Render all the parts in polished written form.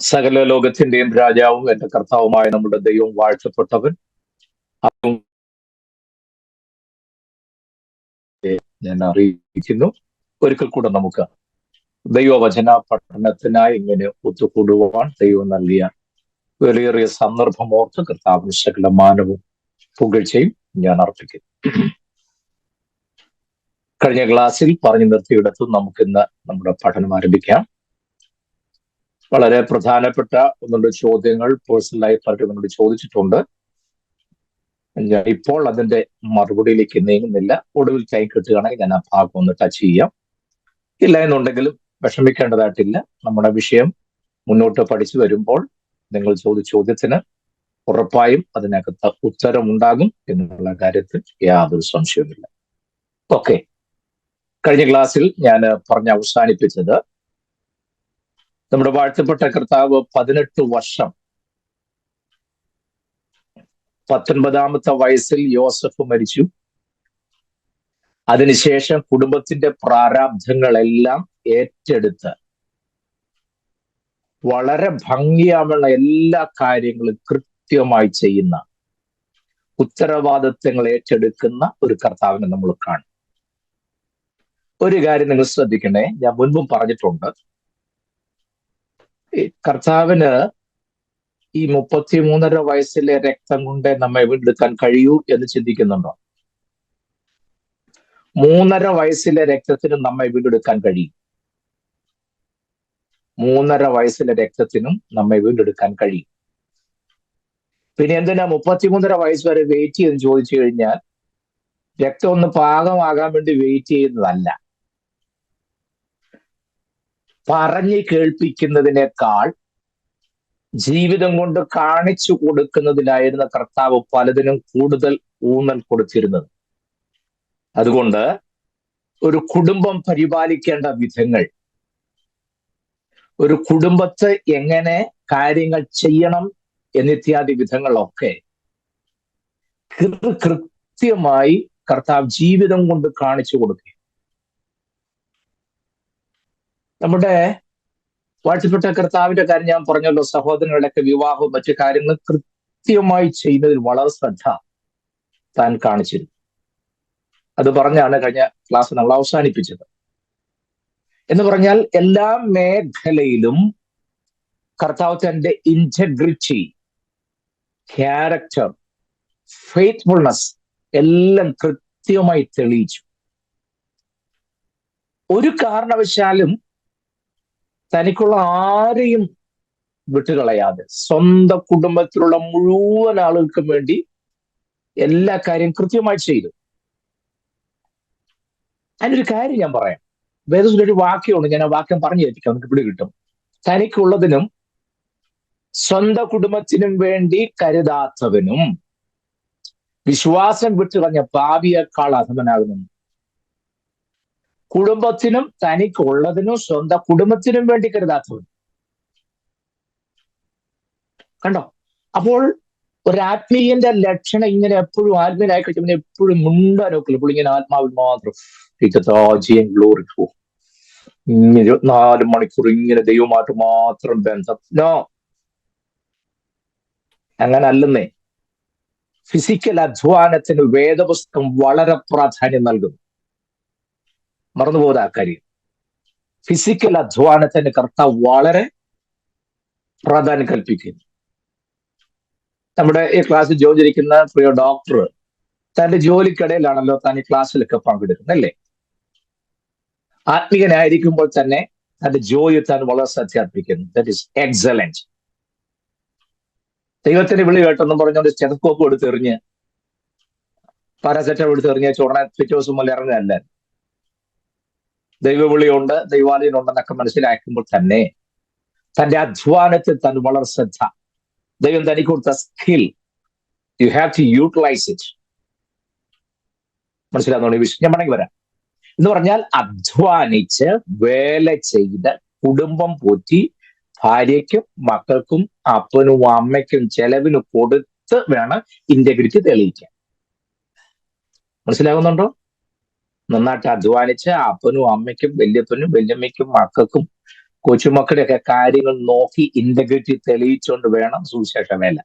സകല ലോകത്തിന്റെയും രാജാവും എന്റെ കർത്താവുമായ നമ്മുടെ ദൈവം വാഴ്ത്തപ്പെട്ടവൻ. അതും ഞാൻ അറിയിക്കുന്നു. ഒരിക്കൽ കൂടെ നമുക്ക് ദൈവവചന പഠനത്തിനായി ഇങ്ങനെ ഒത്തുകൂടുവാൻ ദൈവം നൽകിയ വിലയേറിയ സന്ദർഭം ഓർത്ത് കർത്താവിന് സകല മാനവും പുകഴ്ചയും ഞാൻ അർപ്പിക്കുന്നു. കഴിഞ്ഞ ക്ലാസ്സിൽ പറഞ്ഞു നിർത്തിയിടത്ത് നമുക്കിന്ന് നമ്മുടെ പഠനം ആരംഭിക്കാം. വളരെ പ്രധാനപ്പെട്ട ഒന്നുണ്ട് ചോദ്യങ്ങൾ പേഴ്സണലായി പലരും ചോദിച്ചിട്ടുണ്ട്. ഞാൻ ഇപ്പോൾ അതിന്റെ മറുപടിയിലേക്ക് നീങ്ങുന്നില്ല. ഒടുവിൽ കൈ കിട്ടുകയാണെങ്കിൽ ഞാൻ ആ ഭാഗം ഒന്ന് ടച്ച് ചെയ്യാം. ഇല്ല എന്നുണ്ടെങ്കിലും വിഷമിക്കേണ്ടതായിട്ടില്ല. നമ്മുടെ വിഷയം മുന്നോട്ട് പഠിച്ചു വരുമ്പോൾ നിങ്ങൾ ചോദിച്ച ചോദ്യത്തിന് ഉറപ്പായും അതിനകത്ത് ഉത്തരമുണ്ടാകും എന്നുള്ള കാര്യത്തിൽ യാതൊരു സംശയവുമില്ല. ഓക്കെ, കഴിഞ്ഞ ക്ലാസ്സിൽ ഞാൻ പറഞ്ഞ് അവസാനിപ്പിച്ചത് നമ്മുടെ വാഴ്ത്തപ്പെട്ട കർത്താവ് 18 വർഷം 19ാമത്തെ വയസ്സിൽ യോസഫ് മരിച്ചു. അതിനുശേഷം കുടുംബത്തിന്റെ പ്രാരാബ്ധങ്ങളെല്ലാം ഏറ്റെടുത്ത് വളരെ ഭംഗിയാവുന്ന എല്ലാ കാര്യങ്ങളും കൃത്യമായി ചെയ്യുന്ന, ഉത്തരവാദിത്തങ്ങൾ ഏറ്റെടുക്കുന്ന ഒരു കർത്താവിനെ നമ്മൾ കാണും. ഒരു കാര്യം നിങ്ങൾ ശ്രദ്ധിക്കണേ, ഞാൻ മുൻപും പറഞ്ഞിട്ടുണ്ട്, കർത്താവിന് ഈ 33.5 വയസ്സിലെ രക്തം കൊണ്ട് നമ്മെ വീണ്ടെടുക്കാൻ കഴിയൂ എന്ന് ചിന്തിക്കുന്നുണ്ടോ? 3.5 വയസ്സിലെ രക്തത്തിന് നമ്മെ വീണ്ടെടുക്കാൻ കഴിയും. 3.5 വയസ്സിലെ രക്തത്തിനും നമ്മെ വീണ്ടെടുക്കാൻ കഴിയും. പിന്നെ എന്തിനാ 33.5 വയസ്സ് വരെ വെയിറ്റ് ചെയ്യുമെന്ന് ചോദിച്ചു കഴിഞ്ഞാൽ, രക്തം ഒന്ന് പാകമാകാൻ വേണ്ടി വെയിറ്റ് ചെയ്യുന്നതല്ല. പറഞ്ഞ് കേൾപ്പിക്കുന്നതിനേക്കാൾ ജീവിതം കൊണ്ട് കാണിച്ചു കൊടുക്കുന്നതിലായിരുന്ന കർത്താവ് പലതിനും കൂടുതൽ ഊന്നൽ കൊടുത്തിരുന്നത്. അതുകൊണ്ട് ഒരു കുടുംബം പരിപാലിക്കേണ്ട വിധങ്ങൾ, ഒരു കുടുംബത്തെ എങ്ങനെ കാര്യങ്ങൾ ചെയ്യണം എന്നിത്യാദി വിധങ്ങളൊക്കെ കൃത്യമായി കർത്താവ് ജീവിതം കൊണ്ട് കാണിച്ചു കൊടുക്കുക. നമ്മുടെ വാഴ്ത്തപ്പെട്ട കർത്താവിന്റെ കാര്യം ഞാൻ പറഞ്ഞല്ലോ, സഹോദരങ്ങളുടെയൊക്കെ വിവാഹവും മറ്റു കാര്യങ്ങളും കൃത്യമായി ചെയ്യുന്നതിൽ വളരെ ശ്രദ്ധ താൻ കാണിച്ചിരുന്നു. അത് പറഞ്ഞാണ് കഴിഞ്ഞ ക്ലാസ് നമ്മൾ അവസാനിപ്പിച്ചത്. എന്ന് പറഞ്ഞാൽ എല്ലാ മേഖലയിലും കർത്താവ് തന്റെ ഇന്റഗ്രിറ്റി, ക്യാരക്ടർ, ഫെയ്ത്ത്ഫുൾനെസ് എല്ലാം കൃത്യമായി തെളിയിച്ചു. ഒരു കാരണവശാലും തനിക്കുള്ള ആരെയും വിട്ടുകളയാതെ സ്വന്തം കുടുംബത്തിലുള്ള മുഴുവൻ ആളുകൾക്കും വേണ്ടി എല്ലാ കാര്യം കൃത്യമായി ചെയ്തു. അതിനൊരു കാര്യം ഞാൻ പറയാം. വേദത്തിലൊരു വാക്യമുണ്ട്, ഞാൻ ആ വാക്യം പറഞ്ഞു കേൾപ്പിക്കാം, നമുക്ക് പിടി കിട്ടും. തനിക്കുള്ളതിനും സ്വന്തം കുടുംബത്തിനും വേണ്ടി കരുതാത്തവനും വിശ്വാസം വിട്ടുകളഞ്ഞ പാപിയേക്കാൾ അധമനാകുന്നു. കുടുംബത്തിനും തനിക്കുള്ളതിനും സ്വന്തം കുടുംബത്തിനും വേണ്ടി കരുതാത്തവൻ. കണ്ടോ? അപ്പോൾ ഒരാത്മീയന്റെ ലക്ഷണം ഇങ്ങനെ എപ്പോഴും ആത്മീയനായി കഴിയുമ്പോൾ എപ്പോഴും മുണ്ടാനൊക്കില്ല. ഇപ്പോൾ ഇങ്ങനെ ആത്മാവിൽ മാത്രം ഗ്ലോറി 24 മണിക്കൂർ ഇങ്ങനെ ദൈവമായിട്ട് മാത്രം ബന്ധം. നോ, അങ്ങനെ അല്ലെന്നേ. ഫിസിക്കൽ അധ്വാനത്തിന് വേദപുസ്തകം വളരെ പ്രാധാന്യം നൽകുന്നു. മറന്നുപോകുന്ന ആ കാര്യം. ഫിസിക്കൽ അധ്വാനത്തിന് കർത്താവ് വളരെ പ്രാധാന്യം കൽപ്പിക്കുന്നു. നമ്മുടെ ഈ ക്ലാസ്സിൽ ജോലിയിരിക്കുന്ന പ്രിയ ഡോക്ടർ തന്റെ ജോലിക്കിടയിലാണല്ലോ താൻ ഈ ക്ലാസ്സിലൊക്കെ പങ്കെടുക്കുന്നത്, അല്ലേ? ആത്മീയനായിരിക്കുമ്പോൾ തന്നെ തന്റെ ജോലി താൻ വളരെ ശ്രദ്ധയർപ്പിക്കുന്നു. That is excellent. ദൈവത്തിന്റെ വിളി കേട്ടെന്നും പറഞ്ഞുകൊണ്ട് സ്റ്റെതസ്കോപ്പ് എടുത്തെറിഞ്ഞ് പാരാസെറ്റമോൾ എടുത്തെറിഞ്ഞ് ചുടനെ പിറ്റേ ദിവസം മുതൽ ഇറങ്ങുകയല്ല. ദൈവവിളിയുണ്ട്, ദൈവാലയമുണ്ടെന്നൊക്കെ മനസ്സിലാക്കുമ്പോൾ തന്നെ തന്റെ അധ്വാനത്തിൽ താൻ വളരെ ശ്രദ്ധ. ദൈവം തനിക്ക് കൊടുത്ത skill, you have to utilise it. മനസ്സിലാകുന്നോ? ഞാൻ വേണമെങ്കിൽ വരാം. എന്ന് പറഞ്ഞാൽ അധ്വാനിച്ച് വേല ചെയ്ത് കുടുംബം പോറ്റി ഭാര്യയ്ക്കും മക്കൾക്കും അപ്പനും അമ്മയ്ക്കും ചെലവിന് കൊടുത്ത് വേണം ഇന്റഗ്രിറ്റി തെളിയിക്കാൻ. മനസ്സിലാകുന്നുണ്ടോ? നന്നായിട്ട് അധ്വാനിച്ച് അപ്പനും അമ്മയ്ക്കും വല്യപ്പനും വല്യമ്മയ്ക്കും മക്കൾക്കും കൊച്ചുമക്കളുടെയൊക്കെ കാര്യങ്ങൾ നോക്കി ഇന്റഗ്രിറ്റി തെളിയിച്ചുകൊണ്ട് വേണം സുവിശേഷ വേല.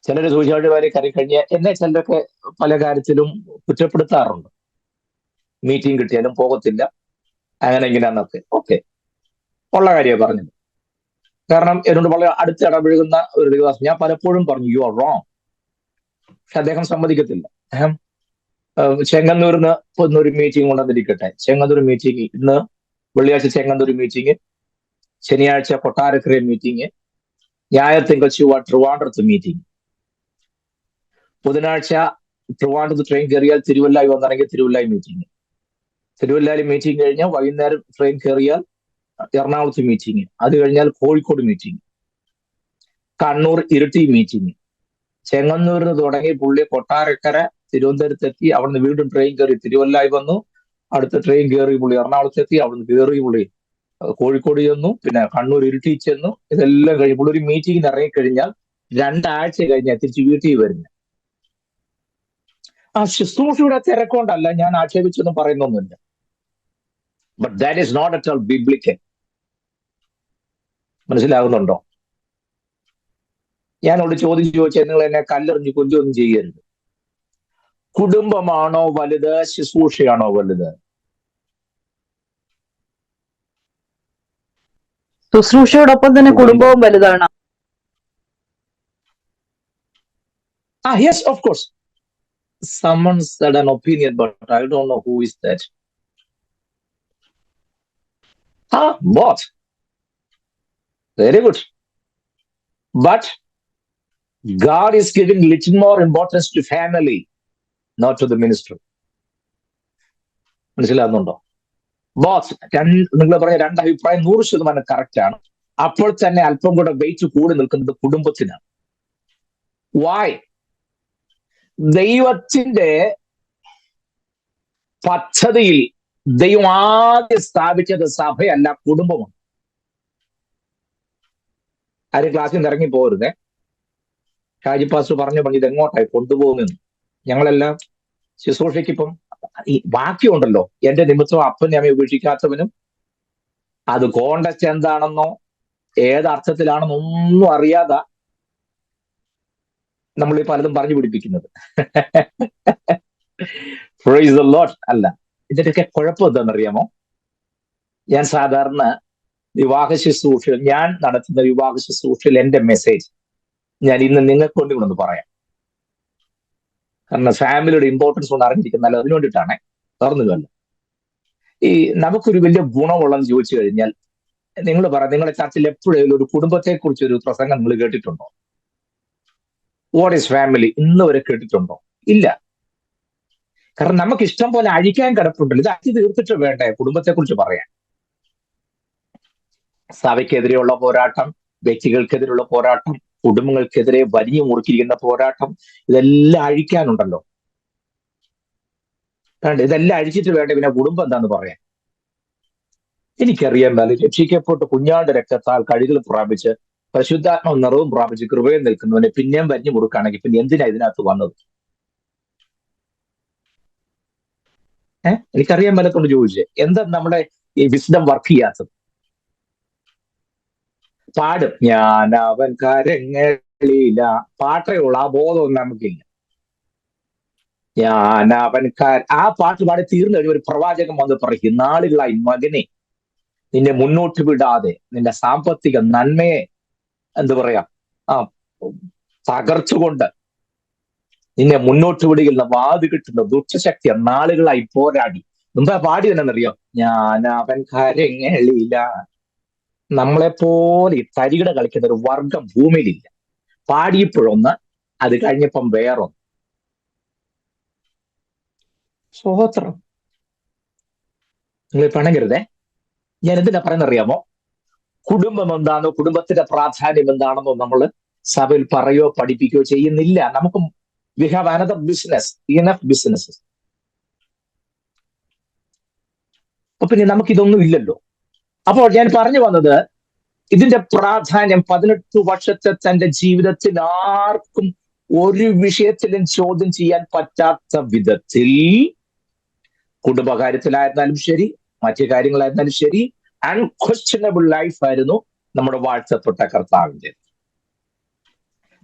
ചിലർ സുവിശേഷ വേല കയറി കഴിഞ്ഞാൽ എന്നെ ചിലരൊക്കെ പല കാര്യത്തിലും കുറ്റപ്പെടുത്താറുണ്ട്. മീറ്റിംഗ് കിട്ടിയാലും പോകത്തില്ല, അങ്ങനെ ഇങ്ങനെയാന്നൊക്കെ. ഓക്കെ, ഉള്ള കാര്യമാണ് പറഞ്ഞത്. കാരണം എന്നോട് വളരെ അടുത്ത് ഇടപഴകുന്ന ഒരു ദിവസം ഞാൻ പലപ്പോഴും പറഞ്ഞു യു ആർ റോങ്. പക്ഷെ അദ്ദേഹം സമ്മതിക്കത്തില്ല. അദ്ദേഹം ചെങ്ങന്നൂരിന്ന് ഒരു മീറ്റിംഗ് കൊണ്ടുവന്നിരിക്കട്ടെ. ചെങ്ങന്നൂർ മീറ്റിംഗ് ഇന്ന് വെള്ളിയാഴ്ച ചെങ്ങന്നൂർ മീറ്റിംഗ്, ശനിയാഴ്ച കൊട്ടാരക്കര മീറ്റിംഗ്, ഞായർ തിങ്കൾ ചൊവ്വ ട്രിവാൻഡ്രത്ത് മീറ്റിംഗ്, ബുധനാഴ്ച ട്രിവാൻഡ്രത്ത് ട്രെയിൻ കയറിയാൽ തിരുവല്ലായി വന്നിറങ്ങിയ തിരുവല്ലായി മീറ്റിംഗ്, തിരുവല്ലായിൽ മീറ്റിംഗ് കഴിഞ്ഞാൽ വൈകുന്നേരം ട്രെയിൻ കയറിയാൽ എറണാകുളത്ത് മീറ്റിംഗ്, അത് കഴിഞ്ഞാൽ കോഴിക്കോട് മീറ്റിംഗ്, കണ്ണൂർ ഇരിട്ടി മീറ്റിംഗ്, ചെങ്ങന്നൂരിന് തുടങ്ങി പുള്ളി കൊട്ടാരക്കര തിരുവനന്തപുരത്തെത്തി, അവിടുന്ന് വീണ്ടും ട്രെയിൻ കയറി തിരുവല്ലായി വന്നു, അടുത്ത ട്രെയിൻ കയറി പുള്ളി എറണാകുളത്തെത്തി, അവിടുന്ന് കയറി പുള്ളി കോഴിക്കോട് ചെന്നു, പിന്നെ കണ്ണൂർ ഇരിട്ടി ചെന്നു. ഇതെല്ലാം കഴിഞ്ഞ് പുള്ളി ഒരു മീറ്റിംഗിന് ഇറങ്ങിക്കഴിഞ്ഞാൽ 2 ആഴ്ച കഴിഞ്ഞാൽ തിരിച്ച് വീട്ടിൽ വരുന്നത്. ആ ശുശ്രൂഷയുടെ തിരക്കൊണ്ടല്ല ഞാൻ ആക്ഷേപിച്ചൊന്നും പറയുന്നൊന്നുമില്ല. But that is not at all biblical. മനസ്സിലാകുന്നുണ്ടോ? ഞാനോട് ചോദ്യം ചോദിച്ചാൽ നിങ്ങൾ എന്നെ കല്ലെറിഞ്ഞ് കൊഞ്ചൊന്നും ചെയ്യരുത്. കുടുംബമാണോ വലുത്, ശുശ്രൂഷയാണോ വലുത്? ശുശ്രൂഷയോടൊപ്പം തന്നെ കുടുംബവും വലുതാണ്. Yes, of course. Someone said an opinion, but I don't know who is that. Both. Very good. But God is giving little more importance to family, not to the ministry. മനസ്സിലാകുന്നുണ്ടോ? ബോസ് നിങ്ങൾ പറഞ്ഞ 2 അഭിപ്രായം 100% correct ആണ്. അപ്പോൾ തന്നെ അല്പം കൂടെ wait കൂടി നിൽക്കുന്നത് കുടുംബത്തിനാണ്. വായ്? ദൈവത്തിന്റെ പദ്ധതിയിൽ ദൈവം ആദ്യം സ്ഥാപിച്ചത് സഭയല്ല, കുടുംബമാണ്. ആരും ക്ലാസ്സിൽ നിന്ന് ഇറങ്ങി പോകരുതേ. ഷാജി പാസ്റ്റർ പറഞ്ഞു ഇത് എങ്ങോട്ടായി കൊണ്ടുപോകുമെന്ന്. ഞങ്ങളെല്ലാം ശുശ്രൂഷയ്ക്കിപ്പം ഈ വാക്യമുണ്ടല്ലോ, എന്റെ നിമിത്തം അപ്പനെ അമ്മയെ ഉപേക്ഷിക്കാത്തവനും, അത് കോണ്ടക്സ്റ്റ് എന്താണെന്നോ ഏതർത്ഥത്തിലാണെന്നോ ഒന്നും അറിയാതെ നമ്മൾ ഈ പലതും പറഞ്ഞു പിടിപ്പിക്കുന്നത്. Praise the Lord. അല്ല, ഇതിന്റെയൊക്കെ കുഴപ്പം എന്താണെന്നറിയാമോ? ഞാൻ സാധാരണ വിവാഹ ശുശ്രൂഷയിൽ, ഞാൻ നടത്തുന്ന വിവാഹ ശുശ്രൂഷയിൽ എന്റെ മെസ്സേജ് ഞാൻ ഇന്ന് നിങ്ങൾക്ക് കൊണ്ട് കൊണ്ടൊന്ന് പറയാം. കാരണം ഫാമിലിയുടെ ഇമ്പോർട്ടൻസ് കൊണ്ട് അറിഞ്ഞിരിക്കുന്നല്ലോ, അതിനു വേണ്ടിയിട്ടാണ്. തുറന്നുകല്ല. ഈ നമുക്കൊരു വലിയ ഗുണമുള്ളതെന്ന് ചോദിച്ചു കഴിഞ്ഞാൽ, നിങ്ങൾ പറ, നിങ്ങളുടെ ചർച്ചിൽ എപ്പോഴെങ്കിലും ഒരു കുടുംബത്തെ കുറിച്ച് ഒരു പ്രസംഗം നിങ്ങൾ കേട്ടിട്ടുണ്ടോ? വാട്ട് ഈസ് ഫാമിലി ഇന്ന് വരെ കേട്ടിട്ടുണ്ടോ? ഇല്ല. കാരണം നമുക്ക് ഇഷ്ടം പോലെ അഴിക്കാൻ കിടപ്പുണ്ടല്ലോ. ഇത് അഴിച്ചു തീർത്തിട്ട് വേണ്ടേ കുടുംബത്തെ കുറിച്ച് പറയാൻ. സഭയ്ക്കെതിരെയുള്ള പോരാട്ടം, വ്യക്തികൾക്കെതിരെയുള്ള പോരാട്ടം, കുടുംബങ്ങൾക്കെതിരെ വലിയ മുറുക്കിയിരിക്കുന്ന പോരാട്ടം, ഇതെല്ലാം അഴിക്കാനുണ്ടല്ലോ. ഇതെല്ലാം അഴിച്ചിട്ട് വേണ്ട പിന്നെ കുടുംബം എന്താന്ന് പറയാൻ. എനിക്കറിയാൻ മേലെ രക്ഷിക്കപ്പെട്ട് കുഞ്ഞാണ്ട് രക്തത്താൽ കഴുകൽ പ്രാപിച്ച് പരിശുദ്ധാത്മ നിറവും പ്രാപിച്ച് കൃപയിൽ നിൽക്കുന്നവനെ പിന്നെയും വരിഞ്ഞു മുറുക്കാണെങ്കിൽ പിന്നെ എന്തിനാ ഇതിനകത്ത് വന്നത്? എനിക്കറിയാൻ മേലത്തോണ്ട് ചോദിച്ചേ, എന്താ നമ്മുടെ ഈ വിസ്ഡം വർക്ക് ചെയ്യാത്തത്? പാടും ഞാൻ അവൻ കരങ്ങളില, പാട്ടേ ഉള്ളു, ആ ബോധമൊന്നും നമുക്കില്ല. ഞാൻ അവൻ ആ പാട്ട് പാടി തീർന്നു കഴിഞ്ഞ ഒരു പ്രവാചകൻ വന്ന് പറയും, നാളുകളായി മകനെ നിന്നെ മുന്നോട്ട് വിടാതെ നിന്റെ സാമ്പത്തിക നന്മയെ എന്താ പറയാ തകർച്ചുകൊണ്ട് നിന്നെ മുന്നോട്ട് വിടുകയിൽ വാത് കിട്ടുന്ന ദുഷ്ടശക്തി നാളുകളായി പോരാടി. മുമ്പ് പാടി തന്നെന്നറിയാം, ഞാൻ അവൻ കരങ്ങളില. നമ്മളെപ്പോലെ ഈ തരികിട കളിക്കുന്ന ഒരു വർഗം ഭൂമിയിലില്ല. പാടിയപ്പോഴൊന്ന്, അത് കഴിഞ്ഞപ്പം വേറൊന്ന്. സ്വോത്രം. നിങ്ങൾ പണങ്ങരുതേ. ഞാൻ എന്തിനാ പറയുന്നറിയാമോ? കുടുംബം എന്താണോ, കുടുംബത്തിന്റെ പ്രാധാന്യം എന്താണെന്നോ നമ്മൾ സഭയിൽ പറയോ പഠിപ്പിക്കുകയോ ചെയ്യുന്നില്ല. നമുക്ക് we have another business, enough business. അപ്പൊ പിന്നെ നമുക്കിതൊന്നും ഇല്ലല്ലോ. അപ്പോൾ ഞാൻ പറഞ്ഞു വന്നത്, ഇതിന്റെ പ്രാധാന്യം 18 വർഷത്തെ തന്റെ ജീവിതത്തിൽ ആർക്കും ഒരു വിഷയത്തിലും ചോദ്യം ചെയ്യാൻ പറ്റാത്ത വിധത്തിൽ, കുടുംബകാര്യത്തിലായിരുന്നാലും ശരി, മറ്റു കാര്യങ്ങളായിരുന്നാലും ശരി, അൺക്വസ്റ്റ്യനബിൾ ലൈഫായിരുന്നു നമ്മുടെ വാഴ്ത്തപ്പെട്ട കർത്താവിന്റെ.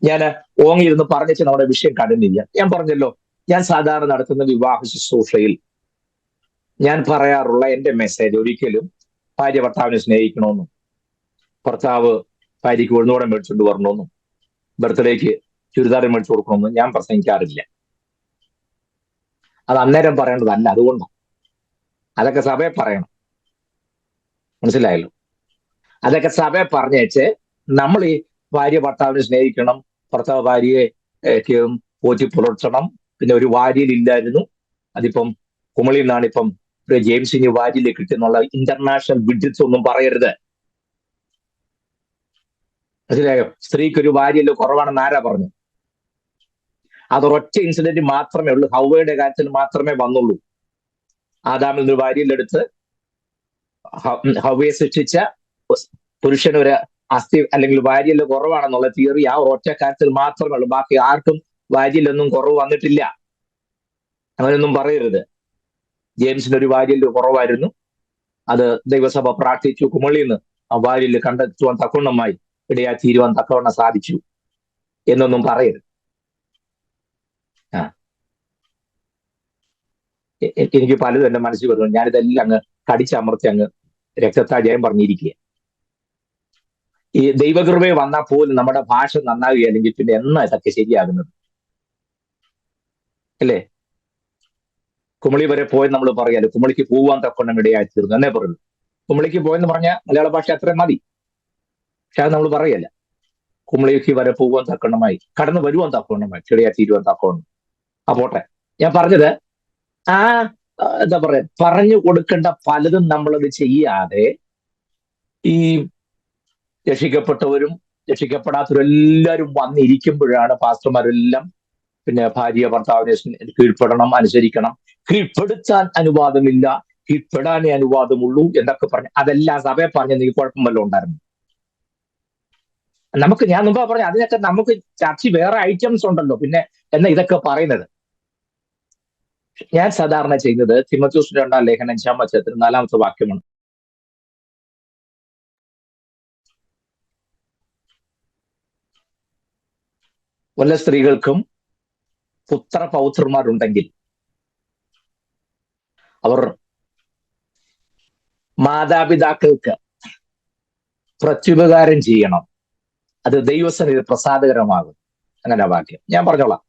ഞാൻ ഓങ്ങിയിരുന്ന് പറഞ്ഞിട്ട് നമ്മുടെ വിഷയം കടന്നില്ല. ഞാൻ പറഞ്ഞല്ലോ, ഞാൻ സാധാരണ നടത്തുന്ന വിവാഹ ശുശ്രൂഷയിൽ ഞാൻ പറയാറുള്ള എന്റെ മെസ്സേജ് ഒരിക്കലും ഭാര്യ ഭർത്താവിനെ സ്നേഹിക്കണമെന്നും ഭർത്താവ് ഭാര്യയ്ക്ക് ഉഴുന്നോടെ മേടിച്ചുകൊണ്ട് വരണമെന്നും ബർത്ത്ഡേക്ക് ചുരിദാർ മേടിച്ചു കൊടുക്കണമെന്നും ഞാൻ പ്രസംഗിക്കാറില്ല. അത് അന്നേരം പറയേണ്ടതല്ല. അതുകൊണ്ടാണ് അതൊക്കെ സഭയെ പറയണം. മനസ്സിലായല്ലോ? അതൊക്കെ സഭയെ പറഞ്ഞേച്ച് നമ്മൾ ഈ ഭാര്യ ഭർത്താവിനെ സ്നേഹിക്കണം, ഭർത്താവ് ഭാര്യയെ പോറ്റി പുലർത്തണം. പിന്നെ ഒരു വാരിയിലില്ലായിരുന്നു, അതിപ്പം കുമളിയിൽ നിന്നാണ് ഇപ്പം ജെയിംസിന് വാരിയിൽ കിട്ടുന്നുള്ള ഇന്റർനാഷണൽ വിഡ്ജിറ്റ്സ് ഒന്നും പറയരുത്. മനസ്സിലായോ? സ്ത്രീക്കൊരു വാരിയല്ലോ കുറവാണെന്ന് ആരാ പറഞ്ഞു? അതൊരൊറ്റ ഇൻസിഡന്റ് മാത്രമേ ഉള്ളൂ. ഹൗവയുടെ കാര്യത്തിൽ മാത്രമേ വന്നുള്ളൂ. ആദാമിൽ നിന്ന് വാരിയിലെടുത്ത് ഹൗവയെ സൃഷ്ടിച്ച പുരുഷന് ഒരു അസ്ഥി അല്ലെങ്കിൽ വാരിയല് കുറവാണെന്നുള്ള തിയറി ആ ഒറ്റ കാര്യത്തിൽ മാത്രമേ ഉള്ളൂ. ബാക്കി ആർക്കും വാരിയലൊന്നും കുറവ് വന്നിട്ടില്ല. അങ്ങനെയൊന്നും പറയരുത്. ജെയിംസിന് ഒരു വാരിയല് കുറവായിരുന്നു, അത് ദൈവസഭ പ്രാർത്ഥിച്ചു കുമളിന്ന് ആ വാരിയല് കണ്ടെത്തുവാൻ തക്കവണ്ണമായി ഇടയാ തീരുവാൻ തക്കവണ്ണം സാധിച്ചു എന്നൊന്നും പറയരുത്. എനിക്ക് പലതും എന്റെ മനസ്സിൽ വരുന്നു. ഞാനിതെല്ലാം അങ്ങ് കടിച്ചമർത്തി അങ്ങ് രക്തത്താ ജയം പറഞ്ഞിരിക്കുക. ഈ ദൈവകൃപയെ വന്നാൽ പോലും നമ്മുടെ ഭാഷ നന്നാവുകയല്ലെങ്കിൽ പിന്നെ എന്നാ ഇതൊക്കെ ശരിയാകുന്നത്? അല്ലേ? കുമളി വരെ പോയി നമ്മൾ പറയാലോ, കുമളിക്ക് പോവാൻ തക്കൊണ്ണം ഇടയായിത്തീർന്നു എന്നേ പറയുള്ളൂ. കുമളിക്ക് പോയെന്ന് പറഞ്ഞാൽ മലയാള ഭാഷ അത്രയും മതി. പക്ഷെ അത് നമ്മൾ പറയല്ല. കുമളിക്ക് വരെ പോവാൻ തക്കണ്ണമായി, കടന്നു വരുവാൻ തക്കണ്ണമായി, ഇടയാ തീരുവാൻ തക്കവണ്ണം. ആ പോട്ടെ. ഞാൻ പറഞ്ഞത് എന്താ പറയാ, പറഞ്ഞു കൊടുക്കേണ്ട പലതും നമ്മളത് ചെയ്യാതെ ഈ രക്ഷിക്കപ്പെട്ടവരും രക്ഷിക്കപ്പെടാത്തവരും എല്ലാവരും വന്നിരിക്കുമ്പോഴാണ് പാസ്റ്റർമാരെല്ലാം പിന്നെ ഭാര്യ ഭർത്താവിനെ കീഴ്പ്പെടണം, അനുസരിക്കണം, കീഴ്പ്പെടുത്താൻ അനുവാദമില്ല, കീഴ്പ്പെടാനേ അനുവാദമുള്ളൂ എന്നൊക്കെ പറഞ്ഞു. അതെല്ലാം സഭയെ പറഞ്ഞ നീ കുഴപ്പം വല്ലതും ഉണ്ടായിരുന്നു? ഞാൻ മുമ്പ് പറഞ്ഞു, അതിനൊക്കെ നമുക്ക് ചർച്ച വേറെ ഐറ്റംസ് ഉണ്ടല്ലോ പിന്നെ എന്നാ ഇതൊക്കെ പറയുന്നത്. ഞാൻ സാധാരണ ചെയ്യുന്നത് തിമോഥെയോസ് 2-ാം ലേഖനം 5-ാം അധ്യായത്തിൽ 4-ാമത്തെ വാക്യമാണ്. വല്ല സ്ത്രീകൾക്കും പുത്രപൗത്രന്മാരുണ്ടെങ്കിൽ അവർ മാതാപിതാക്കൾക്ക് പ്രത്യുപകാരം ചെയ്യണം, അത് ദൈവസന്നിധിയിൽ പ്രസാദകരമാകും. അങ്ങനെ വാക്യം ഞാൻ പറഞ്ഞോളാം.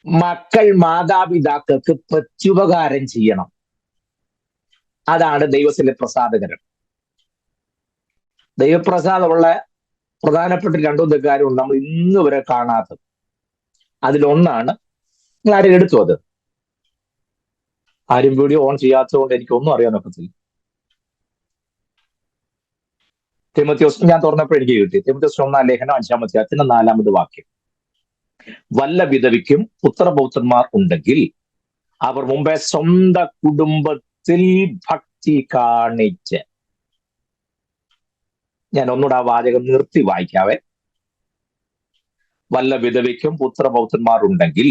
മക്കൾ മാതാപിതാക്കൾക്ക് പ്രത്യുപകാരം ചെയ്യണം, അതാണ് ദൈവസന്നിധിയിൽ പ്രസാദകരം. ദൈവപ്രസാദമുള്ള പ്രധാനപ്പെട്ട 2-3 കാര്യമുണ്ട് നമ്മൾ ഇന്ന് വരെ കാണാത്തത്. അതിലൊന്നാണ്, നിങ്ങൾ ആരും എടുത്തു, അത് ആരും വീഡിയോ ഓൺ ചെയ്യാത്തതുകൊണ്ട് എനിക്കൊന്നും അറിയാൻ ഒക്കത്തില്ല. തിമോഥെയോസ് ഞാൻ തുറന്നപ്പോൾ എനിക്ക് കിട്ടി. തിമോഥെയോസ് 1-ാം ലേഖനം 5-ാം അധ്യായത്തിന്റെ 4-ാമത് വാക്യം. വല്ല വിധവിക്കും പുത്രപൗത്രന്മാർ ഉണ്ടെങ്കിൽ അവർ മുമ്പേ സ്വന്തം കുടുംബത്തിൽ ഭക്തി കാണിച്ച്, ഞാൻ ഒന്നുകൂടെ ആ വാചകം നിർത്തി വായിക്കാവേ. വല്ല വിധവിക്കും പുത്രപൗത്രന്മാർ ഉണ്ടെങ്കിൽ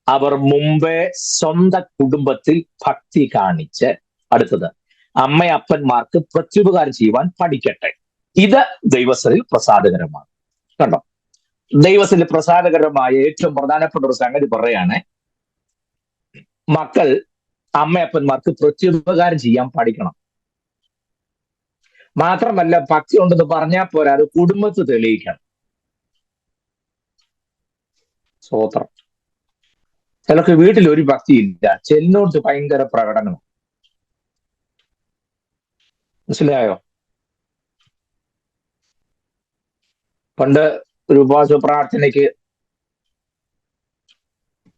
അവർ മുമ്പേ സ്വന്തം കുടുംബത്തിൽ ഭക്തി കാണിച്ച്, അടുത്തത് അമ്മയപ്പന്മാർക്ക് പ്രത്യുപകാരം ചെയ്യുവാൻ പഠിക്കട്ടെ, ഇത് ദൈവസന്നിധിയിൽ പ്രസാദകരമാണ്. കണ്ടോ? ദൈവസന്നിധിയിൽ പ്രസാദകരമായ ഏറ്റവും പ്രധാനപ്പെട്ട ഒരു സംഗതി പറയാണ്, മക്കൾ അമ്മയപ്പന്മാർക്ക് പ്രത്യുപകാരം ചെയ്യാൻ പഠിക്കണം. മാത്രമല്ല, ഭക്തി ഉണ്ടെന്ന് പറഞ്ഞാൽ പോരാ, അത് കുടുംബത്തിൽ തെളിയിക്കണം. സ്വോത്രം. ചിലർക്ക് വീട്ടിൽ ഒരു ഭക്തിയില്ല, ചെല്ലിനോട് ഭയങ്കര പ്രകടനം. മനസ്സിലായോ? പണ്ട് ഒരു ഉപവാസ പ്രാർത്ഥനയ്ക്ക്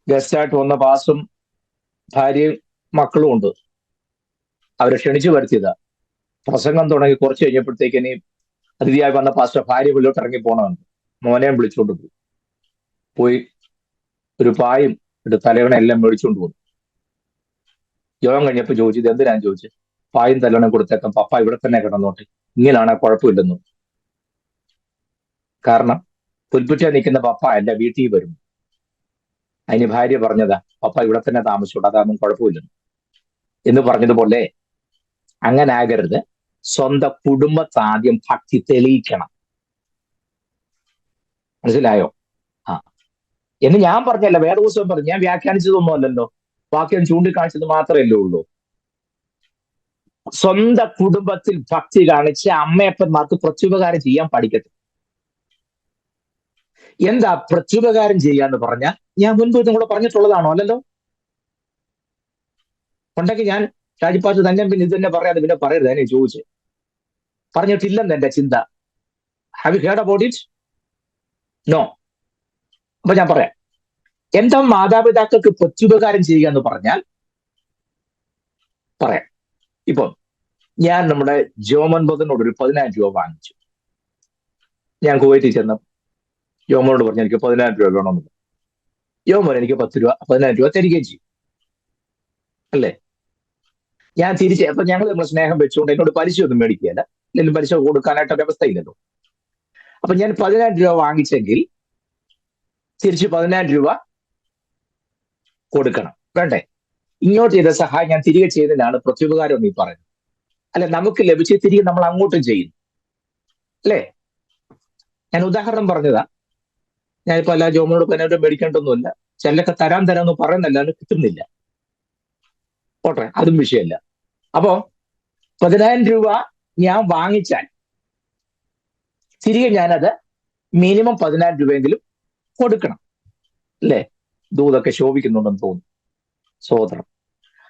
ഗസ്റ്റായിട്ട് വന്ന പാസ്റ്റും ഭാര്യയും മക്കളും ഉണ്ട്. അവരെ ക്ഷണിച്ചു വരുത്തിയതാ. പ്രസംഗം തുടങ്ങി കുറച്ച് കഴിഞ്ഞപ്പോഴത്തേക്ക് ഇനി അതിഥിയായി വന്ന പാസ്റ്റർ ഭാര്യ വെളിയോട്ട് ഇറങ്ങി പോകണമെന്ന് മോനെയും വിളിച്ചുകൊണ്ട് പോയി ഒരു പായും ഒരു തലവണ എല്ലാം മേടിച്ചുകൊണ്ട് പോകുന്നു. യോഗം കഴിഞ്ഞപ്പോൾ ചോദിച്ചത് എന്തിനാന്ന് ചോദിച്ചു. പായും തലവണ കൊടുത്തേക്കാം, പപ്പ ഇവിടെ തന്നെ കിടന്നോട്ടെ, ഇങ്ങനെയാണ് കുഴപ്പമില്ലെന്നു. കാരണം പുൽപ്പുറ്റ നിൽക്കുന്ന പപ്പ അല്ല വീട്ടിൽ വരും. അതിന് ഭാര്യ പറഞ്ഞതാ, പപ്പ ഇവിടെ തന്നെ താമസിച്ചോട്ടെ, അതൊന്നും കുഴപ്പമില്ലെന്ന്. എന്ന് പറഞ്ഞതുപോലെ അങ്ങനെ ആകരുത്. സ്വന്തം കുടുംബത്തെ ആദ്യം ഭക്തി തെളിയിക്കണം. മനസ്സിലായോ? ആ എന്ന് ഞാൻ പറഞ്ഞല്ല, വേദപുസ്തകം പറഞ്ഞു. ഞാൻ വ്യാഖ്യാനിച്ചതൊന്നും അല്ലല്ലോ, വാക്യം ചൂണ്ടിക്കാണിച്ചത് മാത്രമല്ലേ ഉള്ളൂ. സ്വന്തം കുടുംബത്തിൽ ഭക്തി കാണിച്ച് അമ്മയപ്പന്മാർക്ക് പ്രത്യുപകാരം ചെയ്യാൻ പഠിക്കട്ടെ. എന്താ പ്രത്യുപകാരം ചെയ്യാന്ന് പറഞ്ഞാൽ, ഞാൻ മുൻപ് നിങ്ങളോട് പറഞ്ഞിട്ടുള്ളതാണോ? അല്ലല്ലോ. ഉണ്ടെങ്കിൽ ഞാൻ ഷാജിപ്പാസ് തന്നെ പിന്നെ ഇത് തന്നെ പറയാതെ പിന്നെ പറയരുത്. എന്നെ ചോദിച്ചു പറഞ്ഞിട്ടില്ലെന്ന് എന്റെ ചിന്ത. Have you heard about it? No. അപ്പൊ ഞാൻ പറയാം. എന്താ മാതാപിതാക്കൾക്ക് പ്രത്യുപകാരം ചെയ്യുക എന്ന് പറഞ്ഞാൽ പറയാം. ഇപ്പൊ ഞാൻ നമ്മുടെ ജോമൻ ബദനോട് ഒരു 10,000 രൂപ വാങ്ങിച്ചു. ഞാൻ കുവൈറ്റിൽ ചെന്ന ജോമനോട് പറഞ്ഞു എനിക്ക് 10,000 രൂപ വേണമെന്ന്. ജോമോൻ എനിക്ക് 10,000 രൂപ തരികയും ചെയ്യും. അല്ലേ? ഞാൻ തിരിച്ച് അപ്പൊ ഞങ്ങൾ നമ്മൾ സ്നേഹം വെച്ചുകൊണ്ട് എന്നോട് പലിശ ഒന്നും മേടിക്കുകയല്ല, അല്ലെങ്കിൽ പലിശ കൊടുക്കാനായിട്ട് വ്യവസ്ഥയില്ലല്ലോ. അപ്പൊ ഞാൻ 10,000 രൂപ വാങ്ങിച്ചെങ്കിൽ തിരിച്ച് 10,000 രൂപ കൊടുക്കണം, വേണ്ടേ? ഇങ്ങോട്ട് ചെയ്ത സഹായം ഞാൻ തിരികെ ചെയ്യുന്നതിനാണ് പ്രത്യുപകാരം നീ പറയുന്നത്. അല്ലെ, നമുക്ക് ലഭിച്ച് തിരികെ നമ്മൾ അങ്ങോട്ടും ചെയ്യുന്നു, അല്ലേ? ഞാൻ ഉദാഹരണം പറഞ്ഞതാ. ഞാനിപ്പോ അല്ല ജോമനോട് 10,000 രൂപ മേടിക്കേണ്ടൊന്നുമില്ല. ചിലൊക്കെ തരാമെന്ന് പറയുന്നല്ലാണ്ട് കിട്ടുന്നില്ല. പോട്ടെ, അതും വിഷയമല്ല. അപ്പോ 10,000 രൂപ ഞാൻ വാങ്ങിച്ചാൽ തിരികെ ഞാനത് മിനിമം 10,000 രൂപയെങ്കിലും കൊടുക്കണം, അല്ലേ? ദൂതൊക്കെ ശോഭിക്കുന്നുണ്ടെന്ന് തോന്നുന്നു. സോദരം.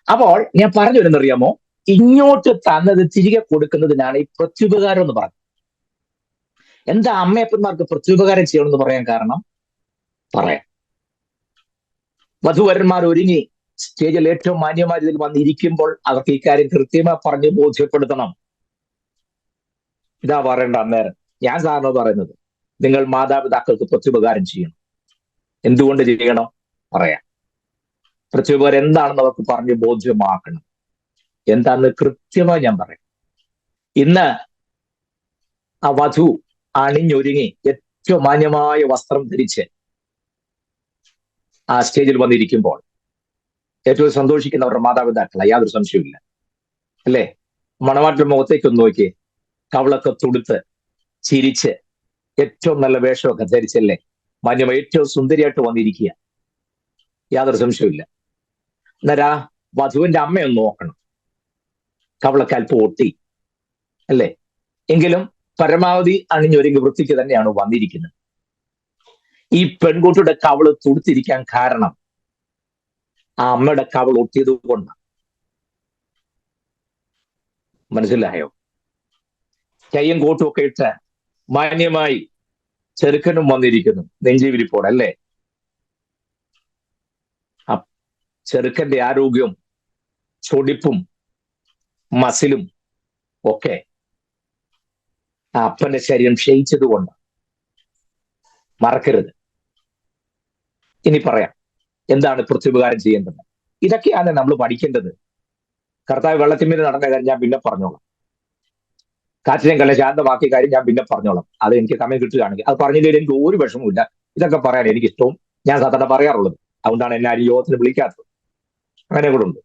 അപ്പോൾ ഞാൻ പറഞ്ഞു വരുന്നറിയാമോ, ഇങ്ങോട്ട് തന്നത് തിരികെ കൊടുക്കുന്നതിനാണ് ഈ പ്രത്യുപകാരം എന്ന് പറഞ്ഞത്. എന്താ അമ്മയപ്പന്മാർക്ക് പ്രത്യുപകാരം ചെയ്യണമെന്ന് പറയാൻ കാരണം പറയാം. വധുവരന്മാർ ഒരുങ്ങി സ്റ്റേജിൽ ഏറ്റവും മാന്യമായ രീതിയിൽ വന്നിരിക്കുമ്പോൾ അവർക്ക് ഈ കാര്യം കൃത്യമായി പറഞ്ഞ് ബോധ്യപ്പെടുത്തണം. ഇതാ പറയേണ്ട അന്നേരം. ഞാൻ സാറിന് പറയുന്നത്, നിങ്ങൾ മാതാപിതാക്കൾക്ക് പ്രത്യുപകാരം ചെയ്യണം. എന്തുകൊണ്ട് ചെയ്യണം പറയാം. പ്രത്യുപകാരം എന്താണെന്ന് അവർക്ക് പറഞ്ഞ് ബോധ്യമാക്കണം. എന്താണെന്ന് കൃത്യമായി ഞാൻ പറയാം. ഇന്ന് ആ വധു അണിഞ്ഞൊരുങ്ങി ഏറ്റവും മാന്യമായ വസ്ത്രം ധരിച്ച് ആ സ്റ്റേജിൽ വന്നിരിക്കുമ്പോൾ ഏറ്റവും സന്തോഷിക്കുന്നവരുടെ മാതാപിതാക്കളാണ്, യാതൊരു സംശയവുമില്ല, അല്ലേ? മണവാട്ടിയുടെ മുഖത്തേക്കൊന്ന് നോക്കിയേ, കവളൊക്കെ തുടുത്ത് ചിരിച്ച് ഏറ്റവും നല്ല വേഷമൊക്കെ ധരിച്ചല്ലേ മാന്യമായി ഏറ്റവും സുന്ദരിയായിട്ട് വന്നിരിക്കുക, യാതൊരു സംശയവുമില്ല. അന്നേരം ആ വധുവിന്റെ അമ്മയൊന്ന് നോക്കണം, കവളൊക്കെ അല്പം ഒട്ടി, അല്ലേ? എങ്കിലും പരമാവധി അണിഞ്ഞൊരുങ്ങി വൃത്തിക്ക് തന്നെയാണ് വന്നിരിക്കുന്നത്. ഈ പെൺകുട്ടിയുടെ കവള് തുടുത്തിരിക്കാൻ കാരണം ആ അമ്മയുടെ കവൾ ഒട്ടിയത് കൊണ്ടാണ്. മനസ്സിലായോ? കയ്യും കോട്ടും ഒക്കെ ഇട്ട് മാന്യമായി ചെറുക്കനും വന്നിരിക്കുന്നു, നെഞ്ചിവിരിപ്പോടെ, അല്ലേ? ആ ചെറുക്കന്റെ ആരോഗ്യവും ചൊടിപ്പും മസിലും ഒക്കെ ആ അപ്പന്റെ ശരീരം ക്ഷയിച്ചത് കൊണ്ട് മറക്കരുത്. ഇനി പറയാം എന്താണ് പ്രത്യുപകാരം ചെയ്യേണ്ടത്. ഇതൊക്കെയാണ് നമ്മൾ പഠിക്കേണ്ടത്. കർത്താവ് വെള്ളത്തിന്മേൽ നടന്ന കാര്യം ഞാൻ പിന്നെ പറഞ്ഞോളാം. കാറ്റിനെയും കല്ല ശാന്തമാക്കിയ കാര്യം ഞാൻ പിന്നെ പറഞ്ഞോളാം. അത് എനിക്ക് സമയം കിട്ടുകയാണെങ്കിൽ അത് പറഞ്ഞില്ലെങ്കിൽ എനിക്ക് ഒരു വിഷമവുമില്ല. ഇതൊക്കെ പറയാൻ എനിക്ക് ഇഷ്ടവും, ഞാൻ സാധാരണ പറയാറുള്ളത്. അതുകൊണ്ടാണ് എന്നെ ആരും യോഗത്തിന് വിളിക്കാത്തത്. അങ്ങനെ കൂടെ ഉണ്ട്.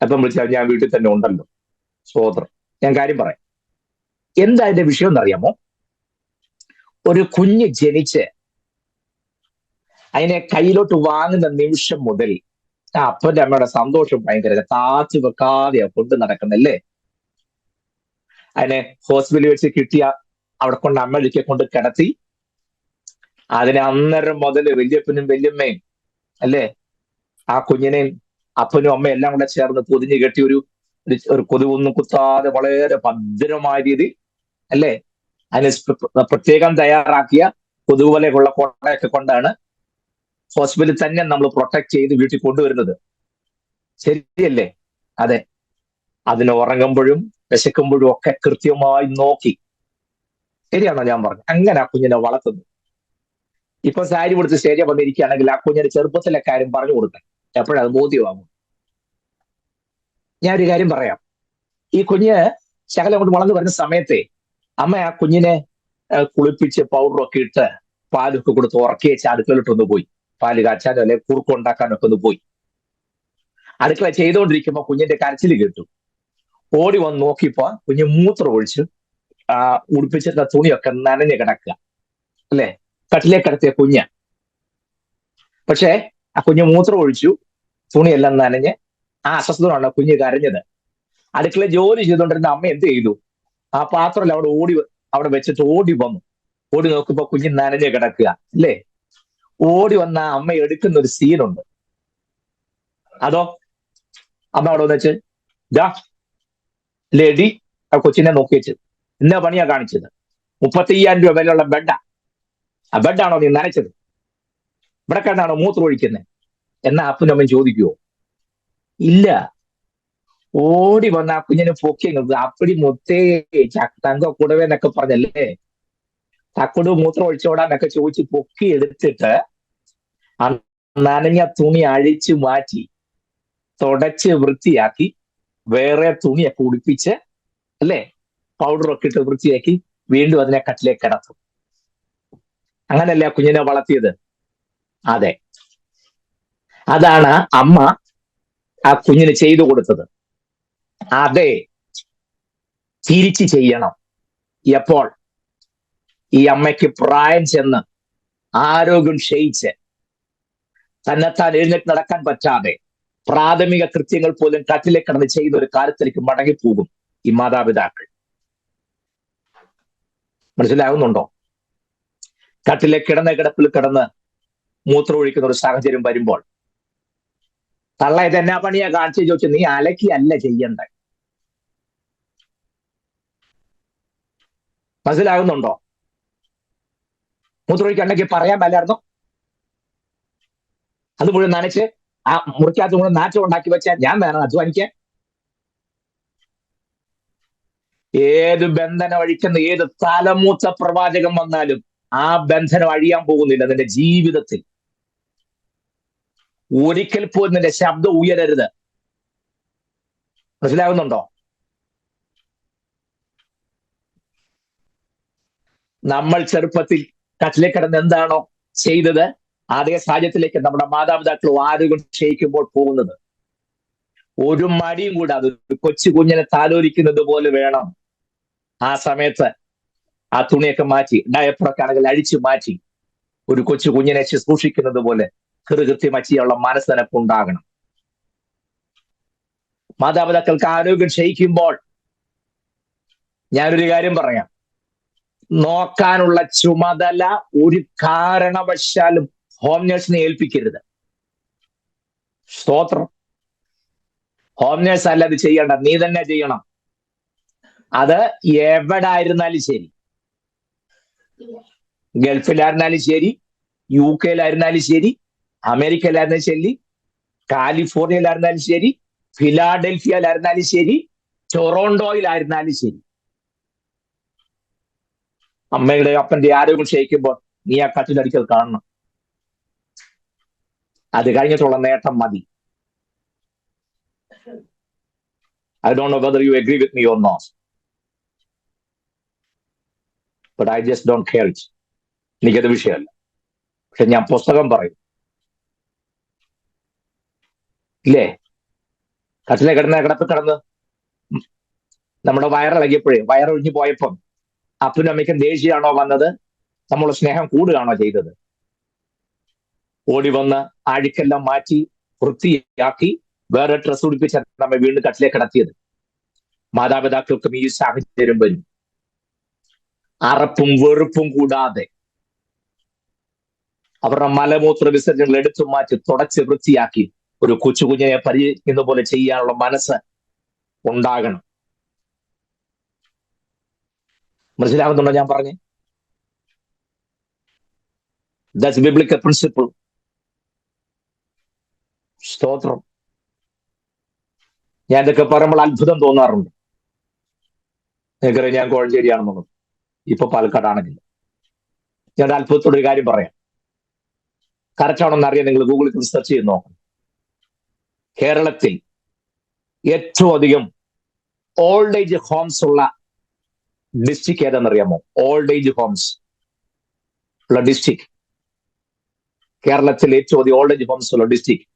അപ്പം വിളിച്ചാൽ ഞാൻ വീട്ടിൽ തന്നെ ഉണ്ടല്ലോ. സ്വോത്രം. ഞാൻ കാര്യം പറയാം. എന്താ അതിന്റെ വിഷയം എന്നറിയാമോ? ഒരു കുഞ്ഞ് ജനിച്ച് അതിനെ കയ്യിലോട്ട് വാങ്ങുന്ന നിമിഷം മുതൽ ആ അപ്പന്റെ അമ്മയുടെ സന്തോഷം ഭയങ്കര താച്ചു വെക്കാതെയാ കൊണ്ട് നടക്കുന്നല്ലേ. അതിനെ ഹോസ്പിറ്റലിൽ വെച്ച് കിട്ടിയ അവിടെ കൊണ്ട് അമ്മയിലേക്ക് കൊണ്ട് കിടത്തി അതിനെ അന്നേരം മുതൽ വല്യപ്പനും വല്യമ്മയും, അല്ലേ, ആ കുഞ്ഞിനെയും അപ്പനും അമ്മയും എല്ലാം കൂടെ ചേർന്ന് പൊതിഞ്ഞ് കെട്ടി ഒരു കൊതുകൊന്നും കുത്താതെ വളരെ ഭദ്രമായ രീതി, അല്ലേ, അതിന് പ്രത്യേകം തയ്യാറാക്കിയ കൊതുകുവലയുള്ള കോട്ടയൊക്കെ കൊണ്ടാണ് ഹോസ്പിറ്റലിൽ തന്നെ നമ്മൾ പ്രൊട്ടക്ട് ചെയ്ത് വീട്ടിൽ കൊണ്ടുവരുന്നത്. ശരിയല്ലേ? അതെ. അതിന് ഉറങ്ങുമ്പോഴും വിശക്കുമ്പോഴും ഒക്കെ കൃത്യമായി നോക്കി. ശരിയാണോ ഞാൻ പറഞ്ഞു? അങ്ങനെ ആ കുഞ്ഞിനെ വളർത്തുന്നു. ഇപ്പൊ സാരി കൊടുത്ത് സ്റ്റേജിൽ വന്നിരിക്കുകയാണെങ്കിൽ ആ കുഞ്ഞിന്റെ ചെറുപ്പത്തിലെ കാര്യം പറഞ്ഞു കൊടുക്കാൻ എപ്പോഴത് ബോധ്യമാകും. ഞാൻ ഒരു കാര്യം പറയാം. ഈ കുഞ്ഞ് ശകലം കൊണ്ട് വളർന്നു വരുന്ന സമയത്തെ അമ്മ ആ കുഞ്ഞിനെ കുളിപ്പിച്ച് പൗഡറൊക്കെ ഇട്ട് പാലൊക്കെ കൊടുത്ത് ഉറക്കി വെച്ച് അടുക്കളയിട്ടൊന്ന് പോയി പാല് കാച്ചാനോ അല്ലെങ്കിൽ കുറുക്കുണ്ടാക്കാനോ ഒക്കെ ഒന്ന് പോയി. അടുക്കള ചെയ്തുകൊണ്ടിരിക്കുമ്പോ കുഞ്ഞിന്റെ കരച്ചിൽ കേട്ടു. ഓടി വന്ന് നോക്കിയപ്പോ കുഞ്ഞ് മൂത്രം ഒഴിച്ച് ഉടുപ്പിച്ചിരുന്ന തുണിയൊക്കെ നനഞ്ഞു കിടക്കുക, അല്ലെ? കട്ടിലേക്ക് കിടത്തിയ കുഞ്ഞ്. പക്ഷേ ആ കുഞ്ഞ് മൂത്രം ഒഴിച്ചു, തുണിയെല്ലാം നനഞ്ഞ് ആ അസ്വസ്ഥതയാണ് കുഞ്ഞ് കരഞ്ഞത്. അടുക്കള ജോലി ചെയ്തുകൊണ്ടിരുന്ന അമ്മ എന്ത് ചെയ്തു? ആ പാത്രം അവിടെ വെച്ചിട്ട് ഓടി വന്നു. ഓടി നോക്കുമ്പോ കുഞ്ഞ് നനഞ്ഞ് കിടക്കുക, അല്ലേ? ഓടി വന്ന അമ്മ എടുക്കുന്ന ഒരു സീനുണ്ട്. അതോ അമ്മ അവിടെ വന്ന് ലേഡി ആ കൊച്ചിനെ നോക്കി വെച്ച് എന്നാ പണിയാ കാണിച്ചത്? 35,000 രൂപ വിലയുള്ള ബെഡാ. ആ ബെഡാണോ നീ നനച്ചത്? ഇവിടെ കിടന്നാണോ മൂത്രം ഒഴിക്കുന്നത് എന്നാ അപ്പനും അമ്മയും ചോദിക്കുവോ? ഇല്ല. ഓടി വന്ന ആ കുഞ്ഞിനെ പൊക്കി അപ്പടി മുത്തേ തങ്ക കുടവേ എന്നൊക്കെ പറഞ്ഞല്ലേ, തക്കുട് മൂത്രം ഒഴിച്ചോടാന്നൊക്കെ ചോദിച്ച് പൊക്കി എടുത്തിട്ട് ആ നനഞ്ഞ തുണി അഴിച്ചു മാറ്റി തുടച്ച് വൃത്തിയാക്കി വേറെ തുണിയൊക്കെ ഉടുപ്പിച്ച്, അല്ലേ, പൗഡറൊക്കെ ഇട്ട് വൃത്തിയാക്കി വീണ്ടും അതിനെ കട്ടിലേക്ക് കിടത്തും. അങ്ങനല്ലേ ആ കുഞ്ഞിനെ വളർത്തിയത്? അതെ, അതാണ് അമ്മ ആ കുഞ്ഞിന് ചെയ്തു കൊടുത്തത്. അതെ, തിരിച്ചു ചെയ്യണം. എപ്പോൾ? ഈ അമ്മയ്ക്ക് പ്രായം ചെന്ന് ആരോഗ്യം ക്ഷയിച്ച് തന്നെത്താൻ എഴുന്നേറ്റ് നടക്കാൻ പറ്റാതെ പ്രാഥമിക കൃത്യങ്ങൾ പോലും കട്ടിലേക്ക് കടന്ന് ചെയ്ത ഒരു കാലത്തിലേക്ക് മടങ്ങിപ്പോകും ഈ മാതാപിതാക്കൾ. മനസ്സിലാകുന്നുണ്ടോ? കട്ടിലെ കിടപ്പിൽ കിടന്ന് മൂത്രം ഒഴിക്കുന്ന ഒരു സാഹചര്യം വരുമ്പോൾ തള്ള ഇതെന്നാ പണിയാ കാണിച്ചു ചോദിച്ചു, നീ അലക്കിയല്ല ചെയ്യണ്ടേ. മനസ്സിലാകുന്നുണ്ടോ? മൂത്രമൊഴിക്കണ്ടെങ്കിൽ പറയാൻ മേലായിരുന്നു. അത് മുഴുവൻ നനച്ച് ആ മുറിക്കകത്ത് മുഴുവൻ നാറ്റം ഉണ്ടാക്കി വെച്ചാൽ ഞാൻ വേണം അധ്വാനിക്കാൻ. ഏത് ബന്ധനം അഴിക്കുന്ന ഏത് തലമൂത്ത പ്രവാചകം വന്നാലും ആ ബന്ധനം അഴിയാൻ പോകുന്നില്ല നിന്റെ ജീവിതത്തിൽ. ഒരിക്കൽ പോലും നിന്റെ ശബ്ദം ഉയരരുത്. മനസ്സിലാകുന്നുണ്ടോ? നമ്മൾ ചെറുപ്പത്തിൽ കട്ടിലേക്ക് കിടന്ന് എന്താണോ ചെയ്തത് അതേ സാഹചര്യത്തിലേക്ക് നമ്മുടെ മാതാപിതാക്കൾ ആരോഗ്യം ക്ഷയിക്കുമ്പോൾ പോകുന്നത്. ഒരു മടിയും കൂടാതെ കൊച്ചു കുഞ്ഞിനെ താലോലിക്കുന്നത് പോലെ വേണം ആ സമയത്ത് ആ തുണിയൊക്കെ മാറ്റി, ഡയപ്പറൊക്കെ ആണെങ്കിൽ അഴിച്ചു മാറ്റി ഒരു കൊച്ചു കുഞ്ഞിനെ ശുശ്രൂഷിക്കുന്നത് പോലെ കൃത്യമായി ചെയ്യാനുള്ള മനസ്സ് നിനക്കുണ്ടാകണം. മാതാപിതാക്കൾക്ക് ആരോഗ്യം ക്ഷയിക്കുമ്പോൾ ഞാനൊരു കാര്യം പറയാം, നോക്കാനുള്ള ചുമതല ഒരു കാരണവശാലും ഹോം നേഴ്സിനെ ഏൽപ്പിക്കരുത്. സ്തോത്രം. ഹോം നേഴ്സ് അല്ല അത് ചെയ്യണ്ട, നീ തന്നെ ചെയ്യണം. അത് എവിടെ ആയിരുന്നാലും ശരി, ഗൾഫിലായിരുന്നാലും ശരി, UK-യിലായിരുന്നാലും ശരി, അമേരിക്കയിലായിരുന്നാലും ശരി, കാലിഫോർണിയയിലായിരുന്നാലും ശരി, ഫിലാഡൽഫിയയിലായിരുന്നാലും ശരി, ടൊറോണ്ടോയിലായിരുന്നാലും ശരി. അമ്മയുടെ അപ്പന്റെ ആരോഗ്യം ക്ഷയിക്കുമ്പോൾ നീ ആ കട്ടിലടിക്കൽ കാണണം. അത് കഴിഞ്ഞിട്ടുള്ള നേട്ടം മതി. I don't know whether you agree with me or not, but I just don't care it. എനിക്കത് വിഷയമല്ല. പക്ഷെ ഞാൻ പുസ്തകം പറയും, ഇല്ലേ? കട്ടിലെ കിടപ്പിൽ കിടന്ന് നമ്മുടെ വയറിളകിയപ്പോഴേ, വയറൊഴിഞ്ഞു പോയപ്പം അപ്പനും അമ്മയ്ക്കും ദേഷ്യമാണോ വന്നത്? നമ്മൾ സ്നേഹം കൂടുകയാണോ ചെയ്തത്? ഓടി വന്ന് അഴുക്കെല്ലാം മാറ്റി വൃത്തിയാക്കി വേറെ ഡ്രസ് ഉടിപ്പിച്ച് നമ്മെ വീണ്ടും കട്ടിലേക്ക് കിടത്തിയത്. മാതാപിതാക്കൾക്കും ഈ സാഹചര്യം വരും. അറപ്പും വെറുപ്പും കൂടാതെ അവരുടെ മലമൂത്ര വിസർജനങ്ങൾ എടുത്തു മാറ്റി തുടച്ച് വൃത്തിയാക്കി ഒരു കൊച്ചു കുഞ്ഞിനെ പരിചരിക്കുന്ന പോലെ ചെയ്യാനുള്ള മനസ്സ് ഉണ്ടാകണം. മനസ്സിലാകുന്നുണ്ടോ ഞാൻ പറഞ്ഞേ? That's biblical principle. സ്തോത്രം. ഞാൻ ഇതൊക്കെ പറയുമ്പോൾ അത്ഭുതം തോന്നാറുണ്ട്. നിങ്ങൾക്കറിയാം ഞാൻ കോഴഞ്ചേരിയാണെന്നുള്ളത്, ഇപ്പൊ പാലക്കാടാണെങ്കിലും. ഞാൻ അത്ഭുതത്തോടെ ഒരു കാര്യം പറയാം. കറക്റ്റ് ആണെന്ന് അറിയാൻ നിങ്ങൾ ഗൂഗിളിൽ റിസർച്ച് ചെയ്ത് നോക്കണം. കേരളത്തിൽ ഏറ്റവും അധികം ഓൾഡ് ഏജ് ഹോംസ് ഉള്ള ഡിസ്ട്രിക്ട് ഏതാണെന്നറിയാമോ? ഓൾഡ് ഏജ് ഹോംസ് ഉള്ള ഡിസ്ട്രിക്ട്, കേരളത്തിൽ ഏറ്റവും അധികം ഓൾഡ് ഏജ് ഹോംസ് ഉള്ള ഡിസ്ട്രിക്ട്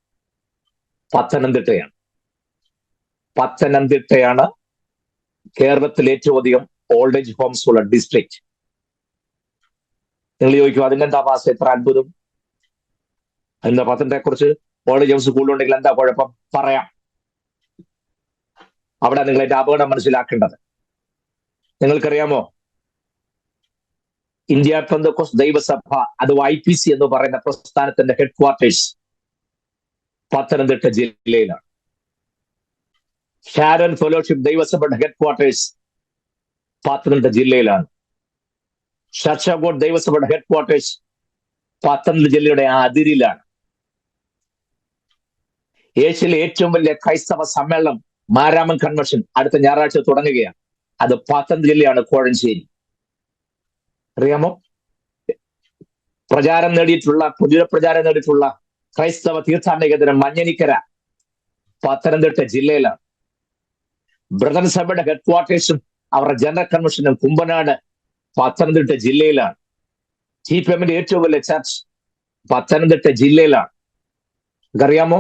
പത്തനംതിട്ടയാണ്. പത്തനംതിട്ടയാണ് കേരളത്തിൽ ഏറ്റവും അധികം ഓൾഡ് ഏജ് ഹോംസ് ഉള്ള ഡിസ്ട്രിക്ട്. നിങ്ങൾ ചോദിക്കും അതിനെന്താ പാസ് എത്ര അത്ഭുതം, എന്താ പത്തനംതിട്ടയെ കുറിച്ച് ഓൾഡ് ഏജ് ഹോംസ് കൂടുതലുണ്ടെങ്കിൽ എന്താ കുഴപ്പം? പറയാം. അവിടെ നിങ്ങൾ അതിന്റെ അപകടം മനസ്സിലാക്കേണ്ടത്. നിങ്ങൾക്കറിയാമോ, ഇന്ത്യ പെന്തക്കോസ്ത് ദൈവസഭ അഥവാ IPC എന്ന് പറയുന്ന പ്രസ്ഥാനത്തിന്റെ ഹെഡ് ക്വാർട്ടേഴ്സ് പത്തനംതിട്ട ജില്ലയിലാണ്. ഷാരോൻ ഫെലോഷിപ്പ് ദൈവസഭയുടെ ഹെഡ് ക്വാർട്ടേഴ്സ് പത്തനംതിട്ട ജില്ലയിലാണ്. ചർച്ച് ഓഫ് ഗോഡ് ദൈവസഭയുടെ ഹെഡ് ക്വാർട്ടേഴ്സ് പത്തനംതിട്ട ജില്ലയുടെ അതിരിലാണ്. ഏഷ്യയിലെ ഏറ്റവും വലിയ ക്രൈസ്തവ സമ്മേളനം മാരാമൻ കൺവെൻഷൻ അടുത്ത ഞായറാഴ്ച തുടങ്ങുകയാണ്. അത് പത്തനംതിട്ട ജില്ലയാണ്, കോഴഞ്ചേരി. അറിയാമോ? പുതിയ പ്രചാരം നേടിയിട്ടുള്ള ക്രൈസ്തവ തീർത്ഥാടന കേന്ദ്രം മഞ്ഞനിക്കര പത്തനംതിട്ട ജില്ലയിലാണ്. ബ്രദർ സഭയുടെ ഹെഡ് ക്വാർട്ടേഴ്സും അവരുടെ ജനറൽ കൺവെൻഷനും കുമ്പനാട് പത്തനംതിട്ട ജില്ലയിലാണ്. TPMന്റെ ഏറ്റവും വലിയ ചർച്ച് പത്തനംതിട്ട ജില്ലയിലാണ്. അറിയാമോ?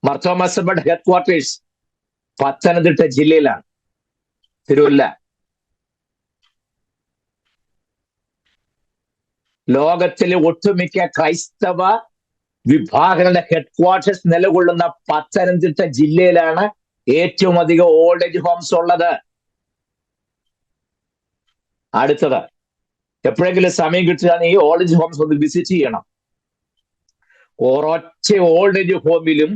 മർത്തോമാ സഭയുടെ ഹെഡ് ക്വാർട്ടേഴ്സ് പത്തനംതിട്ട ജില്ലയിലാണ്, തിരുവല്ല. ലോകത്തിലെ ഒട്ടുമിക്ക ക്രൈസ്തവ വിഭാഗങ്ങളുടെ ഹെഡ് ക്വാർട്ടേഴ്സ് നിലകൊള്ളുന്ന പത്തനംതിട്ട ജില്ലയിലാണ് ഏറ്റവും അധികം ഓൾഡ് ഏജ് ഹോംസ് ഉള്ളത്. അടുത്തത്, എപ്പോഴെങ്കിലും സമയം കിട്ടുകയാണെങ്കിൽ ഈ ഓൾഡ് ഏജ് ഹോംസ് ഒന്ന് വിസിറ്റ് ചെയ്യണം. ഒരൊറ്റ ഓൾഡ് ഏജ് ഹോമിലും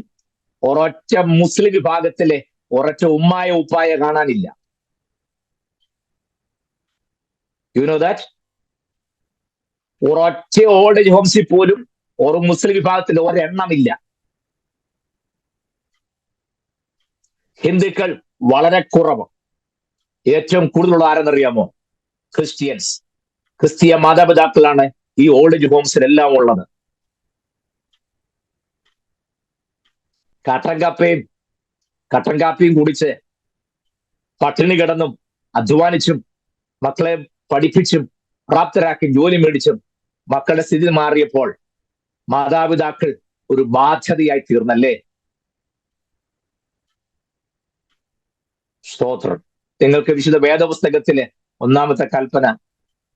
ഒരൊറ്റ മുസ്ലിം വിഭാഗത്തിലെ ഒരൊറ്റ ഉമ്മായ ഉപ്പായ കാണാനില്ല. You know that? ഒരൊറ്റ ഓൾഡ് ഏജ് ഹോംസിൽ പോലും ഒരു മുസ്ലിം വിഭാഗത്തിൽ ഒരെണ്ണമില്ല. ഹിന്ദുക്കൾ വളരെ കുറവ്. ഏറ്റവും കൂടുതലുള്ള ആരെന്നറിയാമോ? ക്രിസ്ത്യൻസ്. ക്രിസ്തീയ മാതാപിതാക്കളാണ് ഈ ഓൾഡ് ഏജ് ഹോംസിലെല്ലാം ഉള്ളത്. കട്ടൻ കാപ്പിയും കുടിച്ച് പട്ടിണി കിടന്നും അധ്വാനിച്ചും മക്കളെ പഠിപ്പിച്ചും പ്രാപ്തരാക്കി ജോലി മേടിച്ചും മക്കളുടെ സ്ഥിതി മാറിയപ്പോൾ മാതാപിതാക്കൾ ഒരു ബാധ്യതയായി തീർന്നല്ലേ? സ്തോത്രം. നിങ്ങൾക്ക് വിശുദ്ധ വേദപുസ്തകത്തിലെ 1-ാമത്തെ കൽപ്പന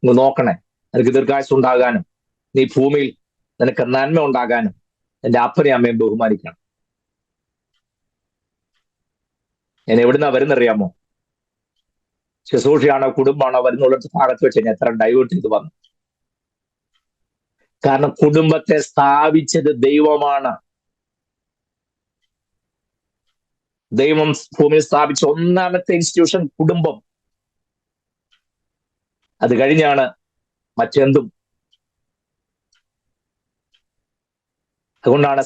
നോക്കണേ. നിനക്ക് ദീർഘായുസ്സ് ഉണ്ടാകാനും നീ ഭൂമിയിൽ നിനക്ക് നന്മ ഉണ്ടാകാനും എന്റെ അപ്പനെയും അമ്മയും ബഹുമാനിക്കണം. ഞാൻ എവിടുന്നാ വരുന്നറിയാമോ? ശുശ്രൂഷയാണോ കുടുംബമാണോ വരുന്നുള്ള ഭാഗത്ത് വെച്ച് ഞാൻ എത്ര ഡൈവേർട്ട് ചെയ്ത് വന്നു. കാരണം കുടുംബത്തെ സ്ഥാപിച്ചത് ദൈവമാണ്. ദൈവം ഭൂമിയിൽ സ്ഥാപിച്ച 1-ാമത്തെ ഇൻസ്റ്റിറ്റ്യൂഷൻ കുടുംബം. അത് കഴിഞ്ഞാണ് മറ്റെന്തും. അതുകൊണ്ടാണ്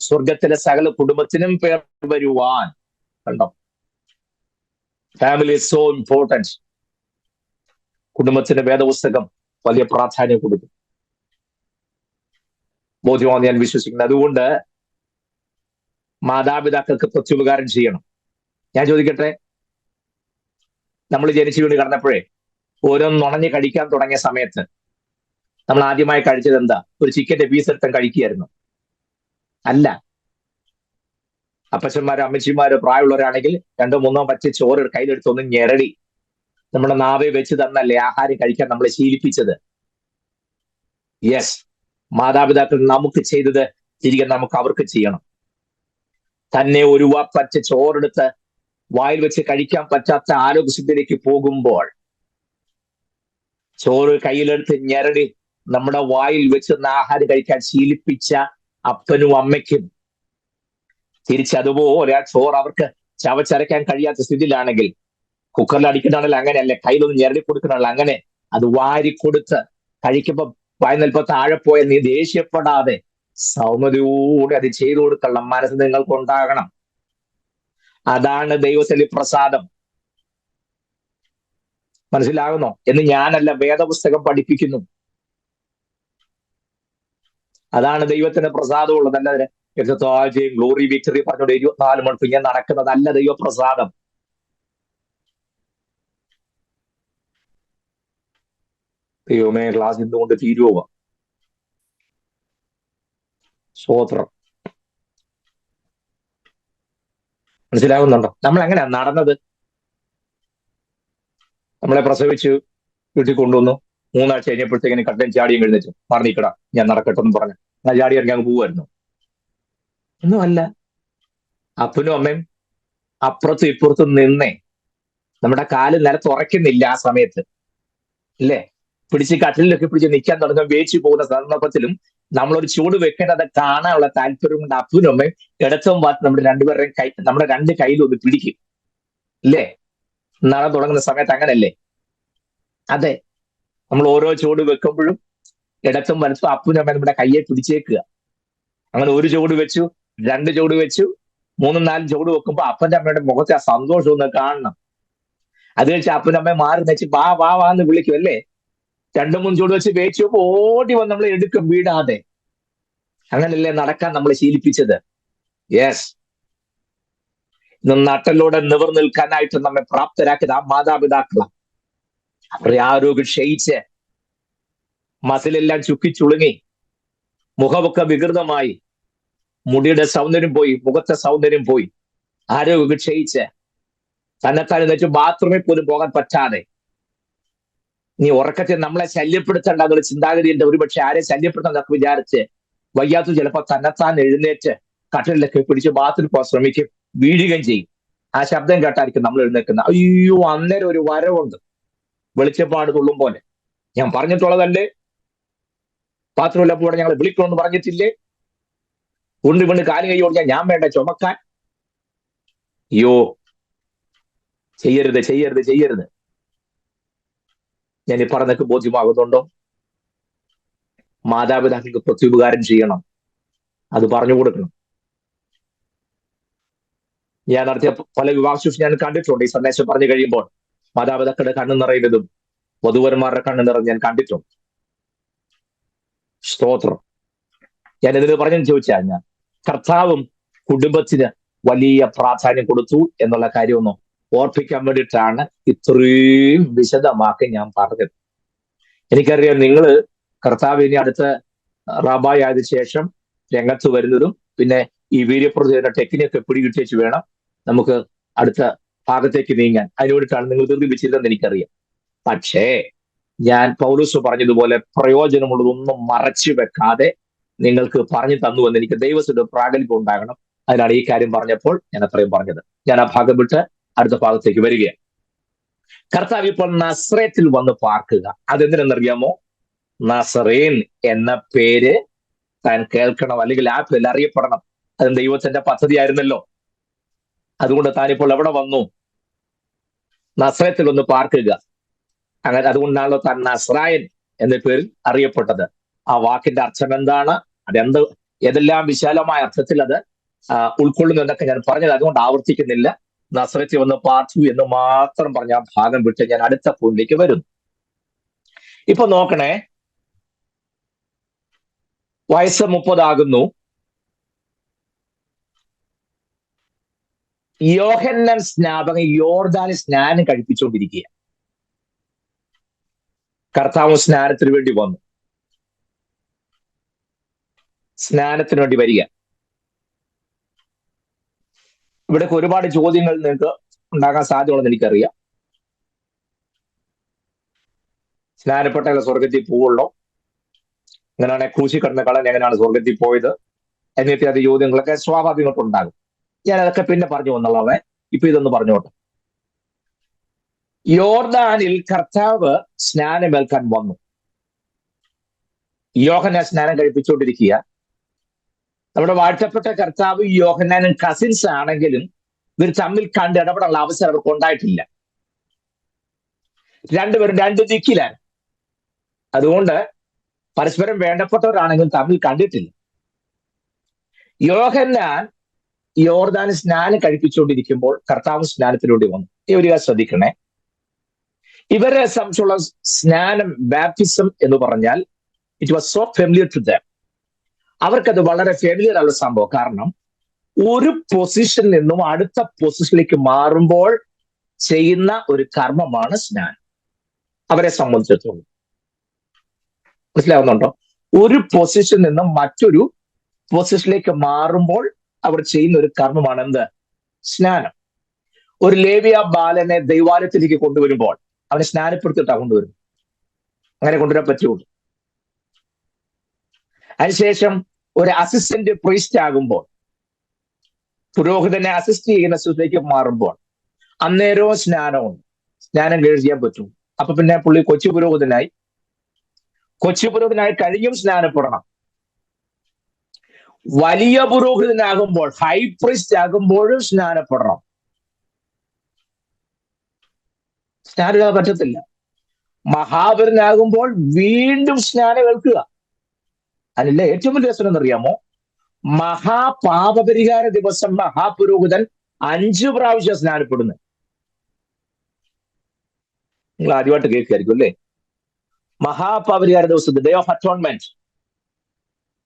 സ്വർഗത്തിലെ സകല കുടുംബത്തിനും പേർ വരുവാൻ. കണ്ടോ? Family is so important. കുടുംബത്തിന് വേദപുസ്തകം വലിയ പ്രാധാന്യം കൊടുക്കും. ബോധ്യമാണെന്ന് ഞാൻ വിശ്വസിക്കുന്നു. അതുകൊണ്ട് മാതാപിതാക്കൾക്ക് പ്രത്യുപകാരം ചെയ്യണം. ഞാൻ ചോദിക്കട്ടെ, നമ്മൾ ജനിച്ചു വീണ് കിടന്നപ്പോഴേ ഓരോന്ന് നുണഞ്ഞ് കഴിക്കാൻ തുടങ്ങിയ സമയത്ത് നമ്മൾ ആദ്യമായി കഴിച്ചത് എന്താ? ഒരു ചിക്കന്റെ പീസ് എടുത്താൽ കഴിക്കുകയായിരുന്നു? അല്ല. അപ്പച്ചന്മാരോ അമ്മച്ചിമാരോ പ്രായമുള്ളവരാണെങ്കിൽ 2-3 പച്ച ചോറ് കയ്യിലെടുത്തൊന്ന് ഞെരടി നമ്മുടെ നാവെ വെച്ച് തന്നല്ലേ ആഹാരം കഴിക്കാൻ നമ്മളെ ശീലിപ്പിച്ചത്. യെസ്, മാതാപിതാക്കൾ നമുക്ക് ചെയ്തത് തിരികെ നമുക്ക് അവർക്ക് ചെയ്യണം. തന്നെ ഒരു പച്ച ചോറെടുത്ത് വായിൽ വെച്ച് കഴിക്കാൻ പറ്റാത്ത ആരോഗ്യസ്ഥിതിയിലേക്ക് പോകുമ്പോൾ ചോറ് കയ്യിലെടുത്ത് ഞെരടി നമ്മുടെ വായിൽ വെച്ച് ആഹാരം കഴിക്കാൻ ശീലിപ്പിച്ച അപ്പനും അമ്മയ്ക്കും തിരിച്ചതുപോലെ ആ ചോറ് അവർക്ക് ചവച്ചരയ്ക്കാൻ കഴിയാത്ത സ്ഥിതിയിലാണെങ്കിൽ, കുക്കറിൽ അടിക്കുന്നതാണെങ്കിൽ അങ്ങനെയല്ലേ, കയ്യിലൊന്ന് ഞെരടി കൊടുക്കണമല്ലോ, അങ്ങനെ അത് വാരിക്കൊടുത്ത് കഴിക്കുമ്പോൾ വായ്നൽപ്പം താഴെ പോയാൽ നീ ദേഷ്യപ്പെടാതെ സൗമ്യതയോടെ അത് ചെയ്തു കൊടുക്കണം. മനസ്സ് നിങ്ങൾക്ക് ഉണ്ടാകണം. അതാണ് ദൈവത്തിലെ പ്രസാദം. മനസ്സിലാകുന്നോ? എന്ന് ഞാനല്ല, വേദപുസ്തകം പഠിപ്പിക്കുന്നു. അതാണ് ദൈവത്തിന് പ്രസാദമുള്ളത്. അല്ലാതെ താഴ്ചയും ഗ്ലോറി വിക്ടറി പറഞ്ഞോട് 24 മണിക്കൂർ ഞാൻ നടക്കുന്നതല്ല ദൈവപ്രസാദം. ദൈവമേ, ക്ലാസ് ഇന്നുകൊണ്ട് തീരുവോ? സ്വോത്രം. മനസ്സിലാകുന്നുണ്ടോ? നമ്മൾ എങ്ങനെയാ നടന്നത്? നമ്മളെ പ്രസവിച്ച് വീട്ടിൽ കൊണ്ടുവന്നു. 3 ആഴ്ച കഴിഞ്ഞപ്പോഴത്തേക്കിന് കട്ടൻ ചാടിയും എഴുന്നേച്ചു. മറന്നിക്കട, ഞാൻ നടക്കട്ടെ എന്ന് പറഞ്ഞു ഞാൻ ചാടി ഇറങ്ങി അങ്ങ് പോവായിരുന്നു. ഒന്നുമല്ല, അപ്പനും അമ്മയും അപ്പുറത്തും ഇപ്പുറത്തും നിന്നേ നമ്മുടെ കാല് നിലത്ത് ഉറയ്ക്കുന്നില്ല ആ സമയത്ത്, ഇല്ലേ? പിടിച്ച് കട്ടിലൊക്കെ പിടിച്ച് നിൽക്കാൻ തുടങ്ങുന്ന വേച്ചു പോകുന്ന സന്ദർഭത്തിലും നമ്മളൊരു ചൂട് വെക്കേണ്ടത് കാണാനുള്ള താല്പര്യം കൊണ്ട് അപ്പനും അമ്മയും ഇടത്തും ഭാഗത്ത് നമ്മുടെ രണ്ടുപേരുടെയും കൈ, നമ്മുടെ 2 കയ്യിലും ഒന്ന് പിടിക്കും, ഇല്ലേ? നട തുടങ്ങുന്ന സമയത്ത് അങ്ങനല്ലേ? അതെ, നമ്മൾ ഓരോ ചുവട് വെക്കുമ്പോഴും ഇടത്തും വലത്തും അപ്പനും അമ്മ നമ്മുടെ കയ്യെ പിടിച്ചേക്കുക. അങ്ങനെ 1 ചുവട് വെച്ചു, 2 ചുവട് വെച്ചു, 3, 4 ചുവട് വെക്കുമ്പോ അപ്പന്റെ അമ്മയുടെ മുഖത്തെ ആ സന്തോഷം ഒന്ന് കാണണം. അത് കഴിച്ച് അപ്പനും അമ്മയെ മാറി വെച്ച് വാ വാ വാ എന്ന് വിളിക്കും, അല്ലേ? 2, 3 ചുവട് വെച്ച് വേച്ചു ഓടി വന്ന് നമ്മൾ എടുക്കും വീടാതെ. അങ്ങനല്ലേ നടക്കാൻ നമ്മൾ ശീലിപ്പിച്ചത്? യെസ്. ഇന്ന് നട്ടലോടെ നിവർ നിൽക്കാനായിട്ട് നമ്മെ പ്രാപ്തരാക്കിയത് ആ മാതാപിതാക്കളാണ്. അവരുടെ ആരോഗ്യം ക്ഷയിച്ച് മസിലെല്ലാം ചുക്കിച്ചുളുങ്ങി, മുഖമൊക്കെ വികൃതമായി, മുടിയുടെ സൗന്ദര്യം പോയി, മുഖത്തെ സൗന്ദര്യം പോയി, ആരോഗ്യം ക്ഷയിച്ച് തന്നെത്താൻ വെച്ച് ബാത്റൂമിൽ പോലും പോകാൻ പറ്റാതെ, നീ ഉറക്കത്തിൽ നമ്മളെ ശല്യപ്പെടുത്തേണ്ട എന്നുള്ള ചിന്താഗതിയുണ്ട്. ഒരുപക്ഷെ ആരെ ശല്യപ്പെടുത്താന്നൊക്കെ വിചാരിച്ച് വയ്യാത്ത ചിലപ്പോൾ തന്നെത്താൻ എഴുന്നേറ്റ് കട്ടിലൊക്കെ പിടിച്ച് ബാത്റൂമിൽ പോകാൻ ശ്രമിക്കും, വീഴുകയും ചെയ്യും. ആ ശബ്ദം കേട്ടായിരിക്കും നമ്മൾ എഴുന്നേക്കുന്നത്. അയ്യോ, അന്നേരം ഒരു വരവുണ്ട്, വെളിച്ചപ്പാട് തുള്ളും പോലെ. ഞാൻ പറഞ്ഞിട്ടുള്ളതല്ലേ, ബാത്റൂമിലപ്പോൾ ഞങ്ങൾ വിളിക്കണമെന്ന് പറഞ്ഞിട്ടില്ലേ? കൊണ്ട് വീണ് കാല് കൈ ഓടിച്ചാൽ ഞാൻ വേണ്ട ചുമക്കാൻ? അയ്യോ, ചെയ്യരുത് ചെയ്യരുത് ചെയ്യരുത്. ഞാൻ ഈ പറഞ്ഞൊക്കെ ബോധ്യമാകുന്നുണ്ടോ? മാതാപിതാക്കൾക്ക് പ്രത്യുപകാരം ചെയ്യണം, അത് പറഞ്ഞു കൊടുക്കണം. ഞാൻ നടത്തിയ പല വിവാഹ ശുശ്രൂഷ ഞാൻ കണ്ടിട്ടുണ്ട്. ഈ സന്ദേശം പറഞ്ഞു കഴിയുമ്പോൾ മാതാപിതാക്കളുടെ കണ്ണു നിറയുന്നതും വധുവരന്മാരുടെ കണ്ണു നിറഞ്ഞ് ഞാൻ കണ്ടിട്ടുണ്ട്. സ്തോത്രം. ഞാൻ ഇതിന് പറഞ്ഞെന്ന് ചോദിച്ചാൽ, ഞാൻ കർത്താവും കുടുംബത്തിന് വലിയ പ്രാധാന്യം കൊടുത്തു എന്നുള്ള കാര്യമൊന്നും ഓർപ്പിക്കാൻ വേണ്ടിയിട്ടാണ് ഇത്രയും വിശദമാക്കി ഞാൻ പറഞ്ഞത്. എനിക്കറിയാം നിങ്ങൾ കർത്താവ് ഇനി അടുത്ത റാബായി ആയതിനു ശേഷം രംഗത്ത് വരുന്നതും പിന്നെ ഈ വീര്യപ്രതിയുടെ ടെക്നിക്കൊക്കെ പിടികിട്ടിച്ച് വേണം നമുക്ക് അടുത്ത ഭാഗത്തേക്ക് നീങ്ങാൻ. അതിനുവേണ്ടിയിട്ടാണ് നിങ്ങൾ ദീർഘിപ്പിച്ചിരുന്നെന്ന് എനിക്കറിയാം. പക്ഷേ ഞാൻ പൗലോസ് പറഞ്ഞതുപോലെ പ്രയോജനമുള്ളതൊന്നും മറച്ചു വെക്കാതെ നിങ്ങൾക്ക് പറഞ്ഞു തന്നു എന്ന് എനിക്ക് ദൈവത്തിന്റെ പ്രാഗൽഭ്യം ഉണ്ടാകണം. അതിനാണ് ഈ കാര്യം പറഞ്ഞപ്പോൾ ഞാൻ അത്രയും പറഞ്ഞത്. ഞാൻ ആ ഭാഗം വിട്ട് അടുത്ത ഭാഗത്തേക്ക് വരികയാണ്. കർത്താവ് ഇപ്പോൾ നസ്രേത്തിൽ വന്ന് പാർക്കുക. അതെന്തിനെന്നറിയാമോ? നസറേൻ എന്ന പേര് താൻ കേൾക്കണം, അല്ലെങ്കിൽ ആ പേരിൽ അറിയപ്പെടണം. അത് ദൈവത്തിന്റെ പദ്ധതി ആയിരുന്നല്ലോ. അതുകൊണ്ട് താനിപ്പോൾ എവിടെ വന്നു? നസ്രേത്തിൽ ഒന്ന് പാർക്കുക. അങ്ങനെ അതുകൊണ്ടാണല്ലോ താൻ നസ്രായൻ എന്ന പേരിൽ അറിയപ്പെട്ടത്. ആ വാക്കിന്റെ അർത്ഥം എന്താണ്, ഏതെല്ലാം വിശാലമായ അർത്ഥത്തിൽ അത് ഉൾക്കൊള്ളുന്നു എന്നൊക്കെ ഞാൻ പറഞ്ഞത്, അതുകൊണ്ട് ആവർത്തിക്കുന്നില്ല. നസ്രത്തിൽ വന്ന് പാർത്തു എന്ന് മാത്രം പറഞ്ഞ ആ ഭാഗം വിട്ട് ഞാൻ അടുത്ത പോയിന്റിലേക്ക് വരുന്നു. ഇപ്പൊ നോക്കണേ, വയസ്സ് 30 ആകുന്നു. യോഹന്നാൻ സ്നാപകൻ യോർദാനിൽ സ്നാനം കഴിപ്പിച്ചുകൊണ്ടിരിക്കുക. കർത്താവ് സ്നാനത്തിന് വേണ്ടി വന്നു, സ്നാനത്തിന് വേണ്ടി വരിക. ഇവിടേക്ക് ഒരുപാട് ചോദ്യങ്ങൾ നിങ്ങൾക്ക് ഉണ്ടാകാൻ സാധ്യതയുള്ളതെന്ന് എനിക്കറിയാം. സ്നാനപ്പെട്ടാൽ സ്വർഗത്തിൽ പോവുള്ളൂ? അങ്ങനെയാണെ ക്രൂശി കിടന്ന കള്ളൻ എങ്ങനെയാണ് സ്വർഗത്തിൽ പോയത് എന്നിട്ട് അത് ചോദ്യങ്ങളൊക്കെ സ്വാഭാവികമായിട്ട് ഉണ്ടാകും. ഞാൻ അതൊക്കെ പിന്നെ പറഞ്ഞു വന്നുള്ളവേ, ഇപ്പൊ ഇതൊന്ന് പറഞ്ഞോട്ടെ. യോർദാനിൽ കർത്താവ് സ്നാനമേൽക്കാൻ വന്നു. യോഹന്നാൻ സ്നാനം കഴിപ്പിച്ചുകൊണ്ടിരിക്കുക. നമ്മുടെ വാഴ്ത്തപ്പെട്ട കർത്താവ് യോഹന്നാനും കസിൻസ് ആണെങ്കിലും ഇവർ തമ്മിൽ കണ്ട് ഇടപെടാനുള്ള അവസരം അവർക്ക് ഉണ്ടായിട്ടില്ല. രണ്ടുപേരും 2 ദിക്കിലാണ്. അതുകൊണ്ട് പരസ്പരം വേണ്ടപ്പെട്ടവരാണെങ്കിലും തമ്മിൽ കണ്ടിട്ടില്ല. യോഹന്നാൻ യോർദാൻ സ്നാനം കഴിപ്പിച്ചുകൊണ്ടിരിക്കുമ്പോൾ കർത്താവ് സ്നാനത്തിലൂടെ വന്നു. ഈ ഒരു കാര്യം ശ്രദ്ധിക്കണേ. ഇവരെ സംബന്ധിച്ചുള്ള സ്നാനം, ബാപ്റ്റിസം എന്ന് പറഞ്ഞാൽ it was so familiar to them. അവർക്കത് വളരെ ഫെമിലിയർ ആയുള്ള സംഭവം. കാരണം ഒരു പൊസിഷനിൽ നിന്നും അടുത്ത പൊസിഷനിലേക്ക് മാറുമ്പോൾ ചെയ്യുന്ന ഒരു കർമ്മമാണ് സ്നാനം അവരെ സംബന്ധിച്ചിടത്തോളം. മനസ്സിലാവുന്നുണ്ടോ? ഒരു പൊസിഷനിൽ നിന്നും മറ്റൊരു പൊസിഷനിലേക്ക് മാറുമ്പോൾ അവർ ചെയ്യുന്ന ഒരു കർമ്മമാണ് എന്ത്? സ്നാനം. ഒരു ലേവ്യ ബാലനെ ദൈവാലയത്തിലേക്ക് കൊണ്ടുവരുമ്പോൾ അവനെ സ്നാനപ്പെടുത്തിയിട്ടാണ് കൊണ്ടുവരുന്നത്. അങ്ങനെ കൊണ്ടുവരാൻ പറ്റുള്ളൂ. അതിനുശേഷം ഒരു അസിസ്റ്റന്റ് പ്രീസ്റ്റ് ആകുമ്പോൾ, പുരോഹിതനെ അസിസ്റ്റ് ചെയ്യുന്ന സ്ഥിതിക്ക് മാറുമ്പോൾ അന്നേരവും സ്നാനമുണ്ട്. സ്നാനം ചെയ്യാൻ പറ്റും. അപ്പൊ പിന്നെ പുള്ളി കൊച്ചു പുരോഹിതനായി കഴിഞ്ഞും സ്നാനപ്പെടണം. വലിയ പുരോഹിതനാകുമ്പോൾ, ഹൈ പ്രീസ്റ്റ് ആകുമ്പോഴും സ്നാനപ്പെടണം. സ്നാനം പറ്റത്തില്ല. മഹാപുരനാകുമ്പോൾ വീണ്ടും സ്നാനം ഏൽക്കുക. അതിലെ ഏറ്റവും വലിയ രസം എന്നറിയാമോ? മഹാപാപപരിഹാര ദിവസം മഹാപുരോഹിതൻ 5 പ്രാവശ്യം സ്നാനപ്പെടുന്നു. നിങ്ങൾ ആദ്യമായിട്ട് കേൾക്കുകയായിരിക്കും അല്ലേ? മഹാപാപപരിഹാര ദിവസം, ഡേ ഓഫ് അറ്റോൺമെന്റ്,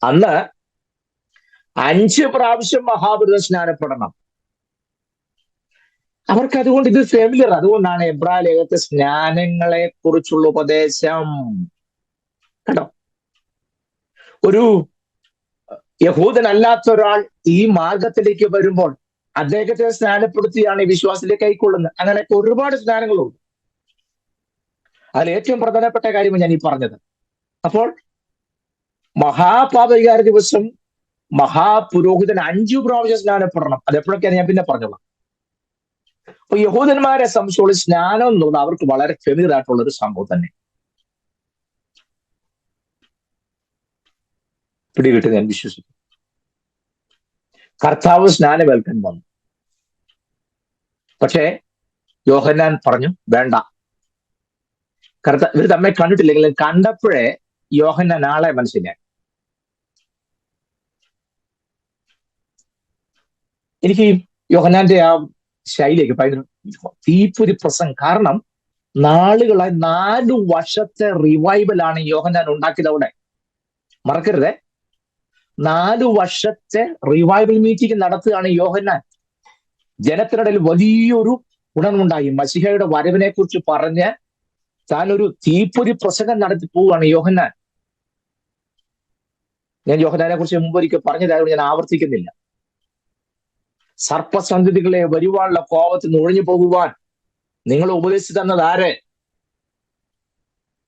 അന്ന് 5 പ്രാവശ്യം മഹാപുരോഹിതൻ സ്നാനപ്പെടണം. അവർക്ക് അതുകൊണ്ട് ഇത് ഫെമിലിയർ. അതുകൊണ്ടാണ് എബ്രായ ലേഖനത്തെ സ്നാനങ്ങളെ കുറിച്ചുള്ള ഉപദേശം. കേട്ടോ, ഒരു യഹൂദനല്ലാത്ത ഒരാൾ ഈ മാർഗത്തിലേക്ക് വരുമ്പോൾ അദ്ദേഹത്തെ സ്നാനപ്പെടുത്തിയാണ് ഈ വിശ്വാസത്തിലേക്ക് കൈക്കൊള്ളുന്നത്. അങ്ങനെയൊക്കെ ഒരുപാട് സ്നാനങ്ങളുണ്ട്. അതിൽ ഏറ്റവും പ്രധാനപ്പെട്ട കാര്യമാണ് ഞാൻ ഈ പറഞ്ഞത്. അപ്പോൾ മഹാപാപവികാര ദിവസം മഹാപുരോഹിതൻ 5 പ്രാവശ്യം സ്നാനപ്പെടണം. അതെപ്പോഴൊക്കെയാണ് ഞാൻ പിന്നെ പറഞ്ഞോളാം. അപ്പൊ യഹൂദന്മാരെ സംബന്ധിച്ചുള്ള സ്നാനം എന്നുള്ളത് അവർക്ക് വളരെ ഫെമിലിയർ ആയിട്ടുള്ള ഒരു സംഭവം തന്നെ. പിടികിട്ട് ഞാൻ വിശ്വസിക്കുന്നു. കർത്താവ് സ്നാനമേൽക്കാൻ വന്നു. പക്ഷേ യോഹന്നാൻ പറഞ്ഞു വേണ്ട. ഇവർ തമ്മെ കണ്ടിട്ടില്ലെങ്കിലും കണ്ടപ്പോഴേ യോഹന്നാൻ ആളെ മനസ്സിലായി. എനിക്ക് യോഹന്നാന്റെ ആ ശൈലിയൊക്കെ ഭയങ്കര തീപ്പൊരി പ്രസംഗം. കാരണം നാളുകളായി 4 വർഷത്തെ റിവൈവലാണ് യോഹന്നാൻ ഉണ്ടാക്കിയത്. അവിടെ മറക്കരുതേ, 4 വർഷത്തെ റിവൈവൽ മീറ്റിംഗ് നടത്തുകയാണ് യോഹന്നാൻ. ജനത്തിനിടയിൽ വലിയൊരു ഗുണമുണ്ടായി. മശിഹയുടെ വരവിനെ കുറിച്ച് പറഞ്ഞ് താൻ ഒരു തീപ്പൊരി പ്രസംഗം നടത്തി പോവുകയാണ് യോഹന്നാൻ. ഞാൻ യോഹന്നാനെ കുറിച്ച് മുമ്പൊരിക്കൽ പറഞ്ഞതായതുകൊണ്ട് ഞാൻ ആവർത്തിക്കുന്നില്ല. സർപ്പസന്തതികളെ വരുവാനുള്ള കോപത്തിൽ നിന്ന് ഒഴിഞ്ഞു പോകുവാൻ നിങ്ങൾ ഉപദേശിച്ചു തന്നത് ആര്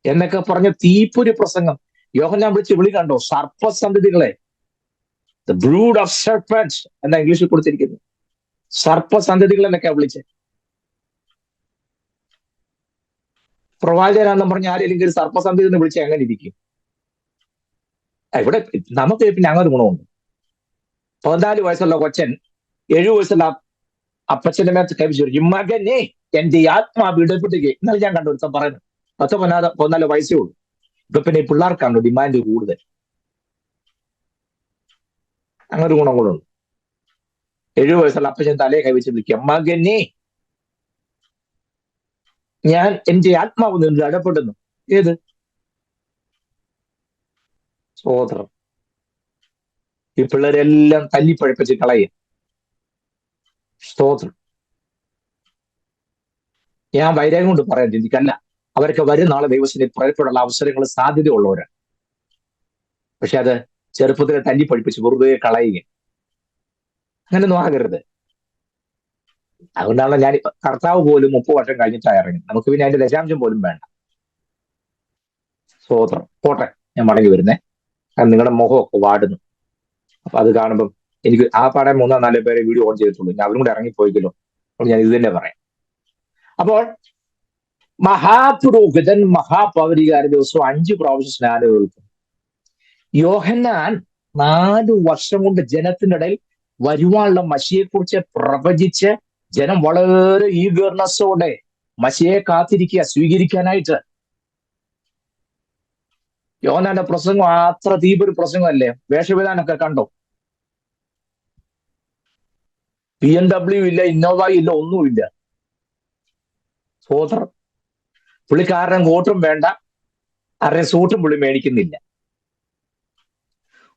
എന്നൊക്കെ പറഞ്ഞ തീപ്പൊരി പ്രസംഗം യോഹന്നാൻ വിളി കണ്ടോ? സർപ്പസന്തതികളെ, ദ ബ്രൂഡ് ഓഫ് സർപ്പൻസ് എന്നാ ഇംഗ്ലീഷിൽ കൊടുത്തിരിക്കുന്നു. സർപ്പസന്തതികൾ എന്നൊക്കെ വിളിച്ച്. പ്രവാചകനാണെന്ന് പറഞ്ഞ ആരെങ്കിലും സർപ്പസന്തതി എന്ന് വിളിച്ച് എങ്ങനെ ഇരിക്കും? ഇവിടെ നമുക്ക് പിന്നെ അങ്ങനെ ഗുണമുണ്ട്. 14 വയസ്സുള്ള കൊച്ചൻ 7 വയസ്സുള്ള അപ്പച്ചന്റെ മേത്ത് കൈപിച്ചു, മകനെ എന്റെ ആത്മാവ് ഇടപെടുകയെ. എന്നാൽ ഞാൻ കണ്ടു ഒരുത്തം പറയുന്നത് 14 വയസ്സേ ഉള്ളൂ. ഇപ്പൊ പിന്നെ ഈ പിള്ളേർക്കാണല്ലോ ഡിമാൻഡ് കൂടുതൽ. അങ്ങനെ ഒരു ഗുണം കൂടെ ഉണ്ട്. 7 വയസ്സുള്ള അപ്പച്ചൻ തലയെ കൈവച്ച് വിളിക്കുക, മകനെ ഞാൻ എന്റെ ആത്മാവ് നിന്ന് ഇടപെടുന്നു. ഏത് സോദരം? ഈ പിള്ളേരെല്ലാം തല്ലിപ്പഴപ്പിച്ച് കളയുക. സ്തോത്രം. ഞാൻ വൈരാഗ്യം കൊണ്ട് പറയാൻ ചിന്തിക്കല്ല. അവരൊക്കെ വരും നാളെ ദൈവത്തിന് പ്രയപ്പെടാനുള്ള അവസരങ്ങൾ സാധ്യതയുള്ളവരാണ്. പക്ഷെ അത് ചെറുപ്പത്തിലെ തല്ലിപ്പഴിപ്പിച്ച് വെറുതെ കളയുക. അങ്ങനെയൊന്നും ആകരുത്. അതുകൊണ്ടാണ് ഞാൻ കർത്താവ് പോലും 30 വർഷം കഴിഞ്ഞിട്ടാണ് ഇറങ്ങി. നമുക്ക് പിന്നെ അതിന്റെ ദശാംശം പോലും വേണ്ട. സ്തോത്രം. പോട്ടെ, ഞാൻ മടങ്ങി വരുന്നേ. കാരണം നിങ്ങളുടെ മുഖമൊക്കെ വാടുന്നു. അപ്പൊ അത് കാണുമ്പം എനിക്ക് ആ പാടെ 3-4 പേരെ വീഡിയോ ഓൺ ചെയ്തിട്ടുള്ളൂ. ഞാൻ അവരും കൂടെ ഇറങ്ങിപ്പോയിക്കല്ലോ. അപ്പോൾ ഞാൻ ഇത് തന്നെ പറയാം. അപ്പോൾ മഹാപുരോഹിതൻ മഹാപൗരികാര ദിവസവും 5 പ്രാവശ്യം സ്നാനം ഏൽക്കും. യോഹന്നാൻ 4 വർഷം കൊണ്ട് ജനത്തിൻ്റെ ഇടയിൽ വരുവാനുള്ള മഷിയെക്കുറിച്ച് പ്രവചിച്ച് ജനം വളരെ ഈഗർനെസ്സോടെ മഷിയെ കാത്തിരിക്കുക സ്വീകരിക്കാനായിട്ട്. യോഹന്നാന്റെ പ്രസംഗം അത്ര തീപ്പൊരു പ്രസംഗമല്ലേ? വേഷവിധാനമൊക്കെ കണ്ടോ? BMW ഇല്ല, ഇന്നോവ ഇല്ല, ഒന്നുമില്ല. സോദരം. പുള്ളിക്കാരൻ കോട്ടും വേണ്ട, ആരുടെ സൂട്ടും പുള്ളി മേടിക്കുന്നില്ല.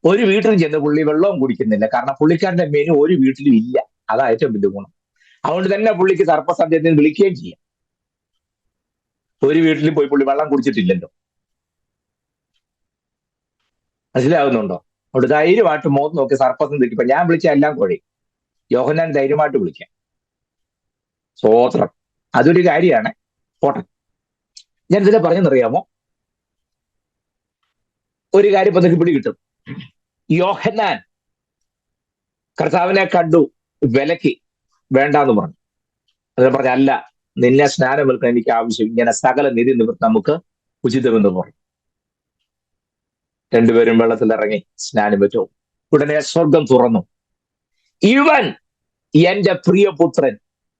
ഒരു വീട്ടിൽ ചെന്ന് പുള്ളി വെള്ളവും കുടിക്കുന്നില്ല. കാരണം പുള്ളിക്കാരന്റെ മെനു ഒരു വീട്ടിലും ഇല്ല. അതാ ഏറ്റവും വലിയ ഗുണം. അതുകൊണ്ട് തന്നെ പുള്ളിക്ക് സർപ്പസന്ധ്യത്തിൽ വിളിക്കുകയും ചെയ്യാം. ഒരു വീട്ടിൽ പോയി പുള്ളി വെള്ളം കുടിച്ചിട്ടില്ലല്ലോ. മനസ്സിലാകുന്നുണ്ടോ? അവിടെ ധൈര്യമായിട്ട് മുഖത്ത് നോക്കി സർപ്പത്തിന് നിൽക്കുമ്പോ ഞാൻ വിളിച്ച എല്ലാം കുഴി. യോഹന്നാൻ ധൈര്യമായിട്ട് വിളിക്കാം. സ്തോത്രം. അതൊരു കാര്യമാണ്. പോട്ടെ. ഞാൻ ഇതിനെ പറഞ്ഞെന്നറിയാമോ? ഒരു കാര്യം ഇപ്പൊ നിങ്ങൾക്ക് പിടി കിട്ടും. യോഹന്നാൻ കർത്താവിനെ കണ്ടു, വിലക്കി, വേണ്ടാന്ന് പറഞ്ഞു. അതിനെ പറഞ്ഞ അല്ല, നിന്നെ സ്നാനം വെൽക്കാൻ എനിക്ക് ആവശ്യം, ഇങ്ങനെ സകല നിധി നിമിത്തം നമുക്ക് ഉചിതമെന്ന് പറഞ്ഞു. രണ്ടുപേരും വെള്ളത്തിൽ ഇറങ്ങി സ്നാനം വെച്ചു. ഉടനെ സ്വർഗം തുറന്നു. ഇവൻ എന്റെ പ്രിയപുത്രൻ,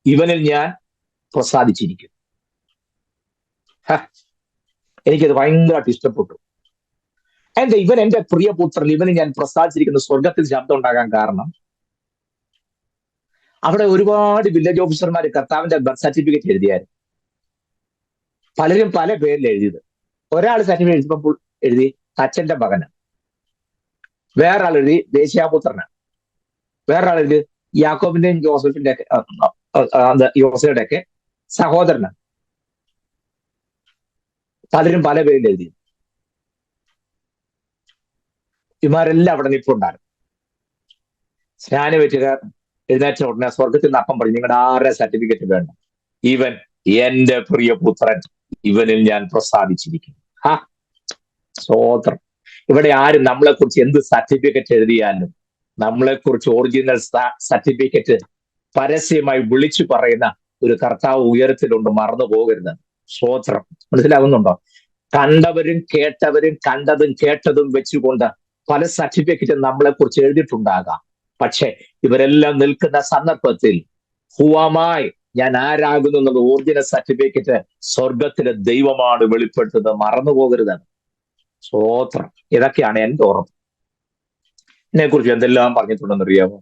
ഇവനിൽ ഞാൻ പ്രസാദിച്ചിരിക്കും. എനിക്കത് ഭയങ്കരമായിട്ട് ഇഷ്ടപ്പെട്ടു. ഇവൻ എന്റെ പ്രിയപുത്രൻ, ഇവന് ഞാൻ പ്രസാദിച്ചിരിക്കുന്ന സ്വർഗത്തിൽ ശബ്ദം ഉണ്ടാകാൻ കാരണം, അവിടെ ഒരുപാട് വില്ലേജ് ഓഫീസർമാർ കർത്താവിന്റെ ബർത്ത് സർട്ടിഫിക്കറ്റ് എഴുതിയായിരുന്നു. പലരും പല പേരിൽ എഴുതിയത്. ഒരാൾ സർട്ടിഫിക്കറ്റ് എഴുതിയപ്പോൾ എഴുതി അച്ഛന്റെ മകന്, വേറൊരാൾ എഴുതി ദേശീയാപുത്രനാണ്, വേറൊരാൾ എഴുതി യാക്കോബിന്റെയും ജോസഫിന്റെ യോസയുടെ ഒക്കെ സഹോദരനാണ്. പലരും പല പേരിൽ എഴുതി. ഇമാരെല്ലാം അവിടെ നിൽപ്പുണ്ടായിരുന്നു. സ്നാനമേറ്റുകാർ എഴുന്നേറ്റ ഉടനെ സ്വർഗത്തിൽ നിന്ന് അപ്പം പറഞ്ഞു, നിങ്ങളുടെ ആരുടെ സർട്ടിഫിക്കറ്റ് വേണ്ട, ഇവൻ എന്റെ പ്രിയപുത്രൻ, ഇവനിൽ ഞാൻ പ്രസാദിച്ചിരിക്കുന്നു. സ്തോത്രം. ഇവിടെ ആരും നമ്മളെ കുറിച്ച് എന്ത് സർട്ടിഫിക്കറ്റ് എഴുതിയാലും നമ്മളെ കുറിച്ച് ഒറിജിനൽ സർട്ടിഫിക്കറ്റ് പരസ്യമായി വിളിച്ചു പറയുന്ന ഒരു കർത്താവ് ഉയരത്തിലുണ്ട്, മറന്നു പോകരുത്. സ്തോത്രം. മനസ്സിലാവുന്നുണ്ടോ? കണ്ടവരും കേട്ടവരും കണ്ടതും കേട്ടതും വെച്ചുകൊണ്ട് പല സർട്ടിഫിക്കറ്റും നമ്മളെ കുറിച്ച് എഴുതിയിട്ടുണ്ടാകാം. പക്ഷെ ഇവരെല്ലാം നിൽക്കുന്ന സന്ദർഭത്തിൽ ഹുവാമായി ഞാൻ ആരാകുന്നു എന്നുള്ള ഒറിജിനൽ സർട്ടിഫിക്കറ്റ് സ്വർഗത്തിലെ ദൈവമാണ് വെളിപ്പെടുത്തുന്നത്. മറന്നു പോകരുത്. സ്തോത്രം. ഇതൊക്കെയാണ് എന്റെ ഉറപ്പ്. എന്നെക്കുറിച്ച് എന്തെല്ലാം പറഞ്ഞിട്ടുണ്ടെന്ന് അറിയാമോ?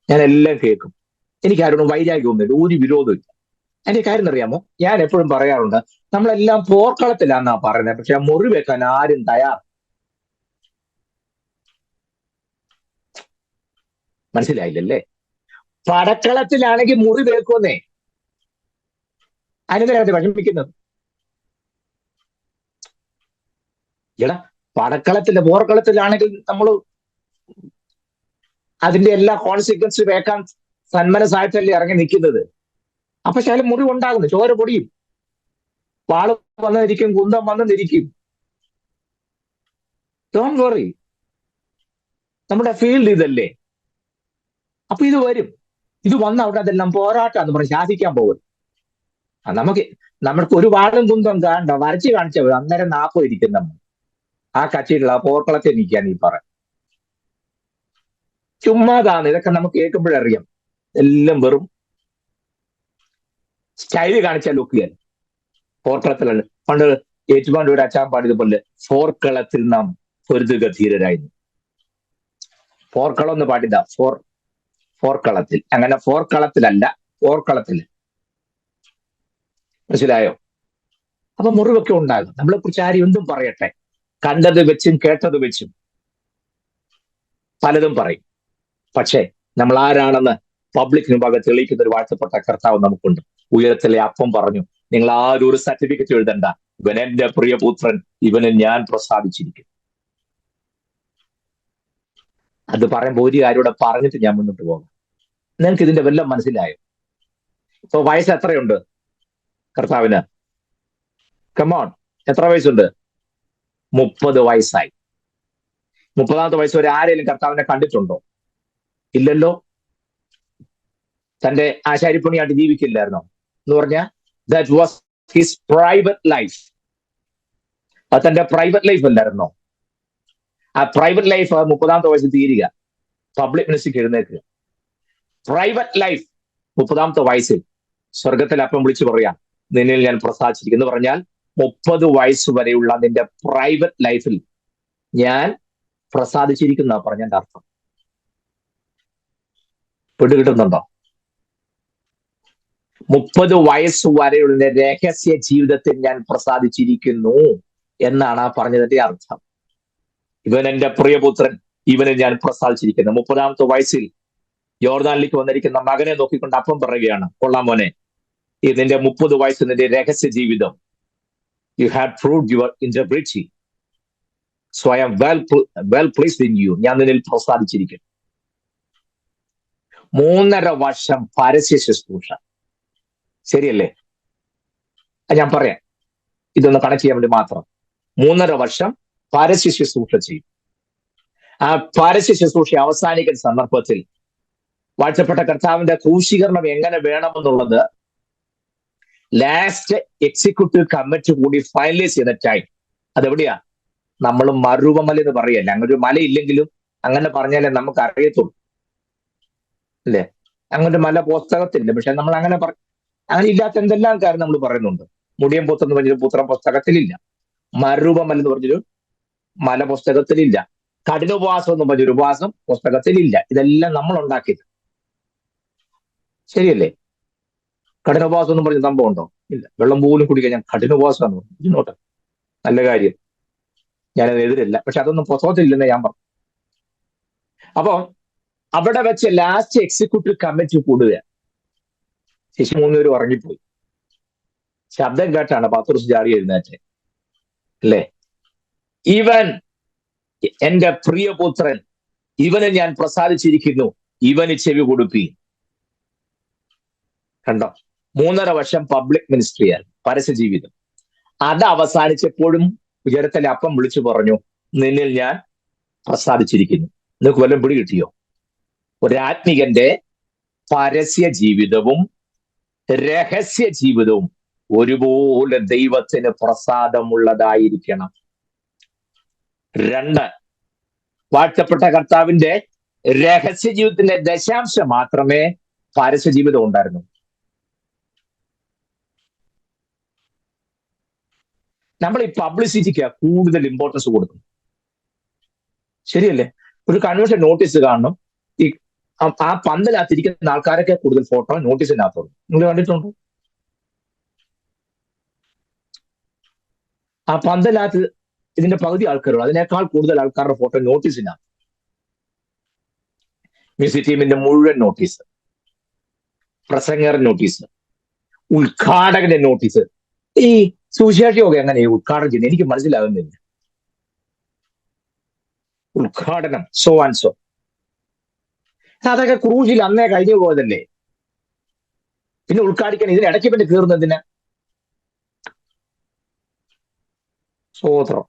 ഞാൻ എല്ലാം കേൾക്കും. എനിക്ക് ആരോടും വൈരാഗ്യമൊന്നുമില്ല, ഒരു വിരോധമില്ല. എന്റെ കാര്യം അറിയാമോ? ഞാൻ എപ്പോഴും പറയാറുണ്ട്, നമ്മളെല്ലാം പോർക്കളത്തിലാന്നാ പറയുന്നത്, പക്ഷെ മുറി വെക്കാൻ ആരും തയ്യാർ. മനസ്സിലായില്ലല്ലേ? പടക്കളത്തിലാണെങ്കിൽ മുറി വെക്കുന്നേ, അതിനെന്തിനാണ് വിഷമിക്കുന്നത്? എടാ, പോർക്കളത്തിലാണെങ്കിൽ നമ്മൾ അതിന്റെ എല്ലാ കോൺസിക്വൻസ് വേക്കാൻ സന്മനസ്സായിട്ടല്ലേ ഇറങ്ങി നിൽക്കുന്നത്. അപ്പൊ ശാലം മുറിവ് ഉണ്ടാകുന്നു, ചോര പൊടിയും, വാള് വന്നിരിക്കും, കുന്തം വന്നിരിക്കും. ഡോണ്ട് വറി, നമ്മുടെ ഫീൽഡ് ഇതല്ലേ. അപ്പൊ ഇത് വരും. ഇത് വന്ന അവിടെ അതെല്ലാം പോരാട്ടാന്ന് പറഞ്ഞ് ശാസിക്കാൻ പോകും. നമ്മൾക്ക് ഒരു വാളും കുന്തം കാണണ്ട, വരച്ച് കാണിച്ചാൽ അന്നേരം നാപ്പം ഇരിക്കും. നമ്മൾ ആ കക്ഷിയിലുള്ള ആ പോർക്കളത്തെ നിൽക്കാൻ ഈ പറ ചുമ്മാതാണ്. ഇതൊക്കെ നമുക്ക് കേൾക്കുമ്പോഴറിയാം, എല്ലാം വെറും സ്റ്റൈല് കാണിച്ചാൽ ലുക്കിയാൽ. പോർക്കളത്തിലല്ല. പണ്ട് ഏറ്റുമാൻ്റെ ഒരു അച്ചാൻ പാടിയതുപോലെ പോർക്കളത്തിൽ നാം പൊരുതുക ധീരരായിരുന്നു. പോർക്കളം എന്ന് പാടില്ല, പോർക്കളത്തിൽ. അങ്ങനെ പോർക്കളത്തിലല്ല, പോർക്കളത്തിൽ. മനസ്സിലായോ? അപ്പൊ മുറിവൊക്കെ ഉണ്ടാകും. നമ്മളെ കുറിച്ച് ആരും എന്തും പറയട്ടെ, കണ്ടത് വെച്ചും കേട്ടത് വെച്ചും പലതും പറയും. പക്ഷേ നമ്മൾ ആരാണെന്ന് പബ്ലിക് മുമ്പാകെ തെളിയിക്കുന്ന ഒരു വാഴ്ത്തപ്പെട്ട കർത്താവ് നമുക്കുണ്ട്. ഉയരത്തിലെ അപ്പം പറഞ്ഞു, നിങ്ങൾ ആരും ഒരു സർട്ടിഫിക്കറ്റ് എഴുതണ്ട, ഇവൻ എന്റെ പ്രിയപുത്രൻ, ഇവന് ഞാൻ പ്രസാദിച്ചിരിക്കും. അത് പറയുമ്പോൾ ഒരു കാര്യം ഇവിടെ പറഞ്ഞിട്ട് ഞാൻ മുന്നോട്ട് പോകാം. നിങ്ങൾക്ക് ഇതിന്റെ വല്ലതും മനസ്സിലായോ? ഇപ്പൊ വയസ്സ് എത്രയുണ്ട് കർത്താവിന്? കമോൺ, എത്ര വയസ്സുണ്ട്? 30 വയസ്സായി. 30ാമത്തെ വയസ്സ് വരെ ആരെങ്കിലും കർത്താവിനെ കണ്ടിട്ടുണ്ടോ? ഇല്ലല്ലോ. തന്റെ ആശാരിപ്പണിയായിട്ട് ജീവിക്കില്ലായിരുന്നോ എന്ന് പറഞ്ഞാൽ that was his private life. അത് തന്റെ പ്രൈവറ്റ് ലൈഫ് അല്ലായിരുന്നോ? ആ പ്രൈവറ്റ് ലൈഫ് 30ാമത്തെ വയസ്സിൽ തീരുക, പബ്ലിക് മിനിസ്ട്രിക്ക് എഴുന്നേൽക്കുക. പ്രൈവറ്റ് ലൈഫ് 30ാമത്തെ വയസ്സിൽ സ്വർഗത്തിൽ അപ്പം വിളിച്ചു പറയാം, നിന്നിൽ ഞാൻ പ്രസാദിച്ചിരിക്കുന്നു എന്ന് പറഞ്ഞാൽ 30 വയസ്സ് വരെയുള്ള നിന്റെ പ്രൈവറ്റ് ലൈഫിൽ ഞാൻ പ്രസാദിച്ചിരിക്കുന്ന പറഞ്ഞതിന്റെ അർത്ഥം. പിടികിട്ടുന്നുണ്ടോ? 30 വയസ്സ് വരെയുള്ള രഹസ്യ ജീവിതത്തിൽ ഞാൻ പ്രസാദിച്ചിരിക്കുന്നു എന്നാണ് ആ പറഞ്ഞതിന്റെ അർത്ഥം. ഇവൻ എന്റെ പ്രിയപുത്രൻ, ഇവനെ ഞാൻ പ്രസാദിച്ചിരിക്കുന്നു. 30ാമത്തെ വയസ്സിൽ യോർദാനിലേക്ക് വന്നിരിക്കുന്ന മകനെ നോക്കിക്കൊണ്ട് അപ്പം പറയുകയാണ്, കൊള്ളാം മോനെ, ഈ നിന്റെ 30 വയസ്സ് നിന്റെ രഹസ്യ ജീവിതം, you had proved your integrity. സ്വയം വെൽ പ്ലേസ്ഡ് ഇൻ യു, ഞാൻ നിന്നിൽ പ്രസാദിച്ചിരിക്കുന്നു. 3.5 വർഷം പരസ്യ ശുശ്രൂഷ. ശരിയല്ലേ? ഞാൻ പറയാം, ഇതൊന്ന് കണക്ട് ചെയ്യാൻ വേണ്ടി മാത്രം. 3.5 വർഷം പരസ്യ ശുശ്രൂഷ ചെയ്യും. ആ പരസ്യ ശുശ്രൂഷ അവസാനിക്കുന്ന സന്ദർഭത്തിൽ വാഴ്ത്തപ്പെട്ട കർത്താവിന്റെ ക്രൂശീകരണം എങ്ങനെ വേണമെന്നുള്ളത് ലാസ്റ്റ് എക്സിക്യൂട്ടീവ് കമ്മിറ്റി കൂടി ഫൈനലൈസ് ചെയ്ത ടൈം അതെവിടെയാ? നമ്മൾ മരുവമല എന്ന് പറയല്ല. അങ്ങനെ ഒരു മലയില്ലെങ്കിലും അങ്ങനെ പറഞ്ഞാലേ നമുക്ക് അറിയത്തുള്ളൂ, അല്ലേ? അങ്ങനെ ഒരു മല പുസ്തകത്തില്ല, പക്ഷെ നമ്മൾ അങ്ങനെ അങ്ങനെ ഇല്ലാത്ത എന്തെല്ലാം കാര്യം നമ്മൾ പറയുന്നുണ്ട്. മുടിയംപുത്ത് എന്ന് പറഞ്ഞൊരു പുത്രം പുസ്തകത്തിലില്ല. മരുവമല എന്ന് പറഞ്ഞൊരു മല പുസ്തകത്തിലില്ല. കഠിനോപവാസം എന്ന് പറഞ്ഞൊരു ഉപവാസം പുസ്തകത്തിലില്ല. ഇതെല്ലാം നമ്മൾ ഉണ്ടാക്കിയത്. ശരിയല്ലേ? കഠിനോപവാസം എന്ന് പറഞ്ഞ സംഭവം ഉണ്ടോ? ഇല്ല. വെള്ളം പോലും കുടിക്കാൻ ഞാൻ കഠിനോപവാസം എന്ന് പറഞ്ഞു. ഇങ്ങോട്ട് നല്ല കാര്യം, ഞാനത് എതിരല്ല, പക്ഷെ അതൊന്നും പുസ്തകത്തിലില്ലെന്ന് ഞാൻ പറഞ്ഞു. അപ്പൊ അവിടെ വെച്ച് ലാസ്റ്റ് എക്സിക്യൂട്ടീവ് കമ്മിറ്റി കൂടുക. ശശി 3 പേര് ഉറങ്ങിപ്പോയി. ശബ്ദം കേട്ടാണ് പത്രോസ് ചാടി എഴുന്നേറ്റ്, അല്ലേ? ഇവൻ എന്റെ പ്രിയപുത്രൻ, ഇവനെ ഞാൻ പ്രസാദിച്ചിരിക്കുന്നു, ഇവന് ചെവി കൊടുപ്പി. കണ്ടോ? 3.5 വർഷം പബ്ലിക് മിനിസ്ട്രിയാൽ പരസ്യ ജീവിതം. അത് അവസാനിച്ചപ്പോഴും ഉയരത്തിലെ അപ്പം വിളിച്ചു പറഞ്ഞു, നിന്നിൽ ഞാൻ പ്രസാദിച്ചിരിക്കുന്നു. നിങ്ങൾക്ക് വല്ലതും പിടി കിട്ടിയോ? ഒരാത്മികന്റെ പരസ്യ ജീവിതവും രഹസ്യ ജീവിതവും ഒരുപോലെ ദൈവത്തിന് പ്രസാദമുള്ളതായിരിക്കണം. 2, വാഴ്ത്തപ്പെട്ട കർത്താവിന്റെ രഹസ്യ ജീവിതത്തിന്റെ ദശാംശം മാത്രമേ പരസ്യ ജീവിതം ഉണ്ടായിരുന്നു. നമ്മൾ ഈ പബ്ലിസിറ്റിക്ക് കൂടുതൽ ഇമ്പോർട്ടൻസ് കൊടുക്കും. ശരിയല്ലേ? ഒരു കൺവെൻഷൻ നോട്ടീസ് കാണണം, ഈ ആ പന്തലകത്തിരിക്കുന്ന ആൾക്കാരൊക്കെ കൂടുതൽ ഫോട്ടോ നോട്ടീസിനകത്തുള്ളൂ. നിങ്ങൾ കണ്ടിട്ടുണ്ടോ? ആ പന്തലകത്ത് ഇതിന്റെ പകുതി ആൾക്കാരുള്ളൂ, അതിനേക്കാൾ കൂടുതൽ ആൾക്കാരുടെ ഫോട്ടോ നോട്ടീസിനകത്ത്. മ്യൂസിക് ടീമിന്റെ മുഴുവൻ നോട്ടീസ്, പ്രസംഗർ നോട്ടീസ്, ഉദ്ഘാടകന്റെ നോട്ടീസ്. ഈ സുവിശേഷയൊക്കെ എങ്ങനെ ഉദ്ഘാടനം ചെയ്യുന്നത് എനിക്ക് മനസ്സിലാകുന്നില്ല. ഉദ്ഘാടനം സോ ആൻഡ് സോ, അതൊക്കെ ക്രൂശിൽ അന്നേ കഴിഞ്ഞു പോയതല്ലേ. പിന്നെ ഉദ്ഘാടിക്കാൻ ഇതിനിടയ്ക്ക് പിന്നെ കീറുന്നതിന് സ്വോത്രം.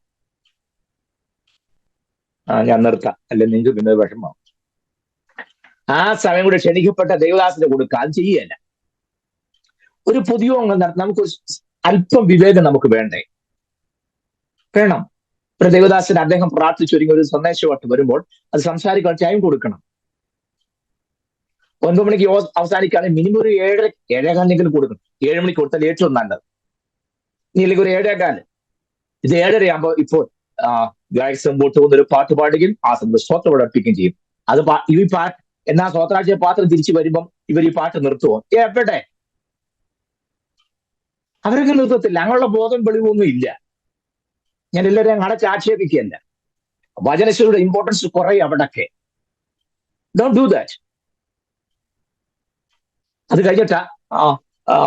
ഞാൻ നിർത്താം, അല്ലെ നിങ്ങൾക്ക് പിന്നെ വിഷമം. ആ സമയം കൂടെ ക്ഷണിക്കപ്പെട്ട ദൈവദാസന് കൊടുക്കുക, അത് ചെയ്യല്ല. ഒരു പൊതുയോഗം നമുക്ക് അല്പം വിവേകം നമുക്ക് വേണ്ടേ? വേണം. ഒരു ദൈവദാസന് അദ്ദേഹം പ്രാർത്ഥിച്ചൊരുങ്ങി ഒരു സന്ദേശമായിട്ട് വരുമ്പോൾ അത് സംസാരിക്കാൻ ടൈം കൊടുക്കണം. 9 മണിക്ക് അവസാനിക്കുകയാണെങ്കിൽ മിനിമം ഒരു 7:15 കൊടുക്കണം. 7 മണിക്ക് കൊടുത്താൽ ഏറ്റവും നല്ലത്. ഇനി അല്ലെങ്കിൽ ഒരു 7:15. ഇത് 7:30 ആകുമ്പോൾ ഇപ്പോൾ ഗായകസംബോട്ട് പോകുന്ന ഒരു പാട്ട് പാടുകയും ആ സമയത്ത് സ്വോത്രം പഠിപ്പിക്കുകയും ചെയ്യും. അത് ഈ പാട്ട് എന്നാ സ്വോത്രാഴ്ച പാത്രം തിരിച്ചു വരുമ്പം ഇവർ ഈ പാട്ട് നിർത്തുമോ? എവിടെ? അവരൊക്കെ നിർത്തത്തില്ല. അങ്ങനെയുള്ള ബോധം വെളിവൊന്നും ഇല്ല. ഞാൻ എല്ലാവരെയും അടച്ച് ആക്ഷേപിക്കുകയല്ല. വചനശയുടെ ഇമ്പോർട്ടൻസ് കുറയും അവിടൊക്കെ. Don't do that. അത് കഴിഞ്ഞിട്ടാ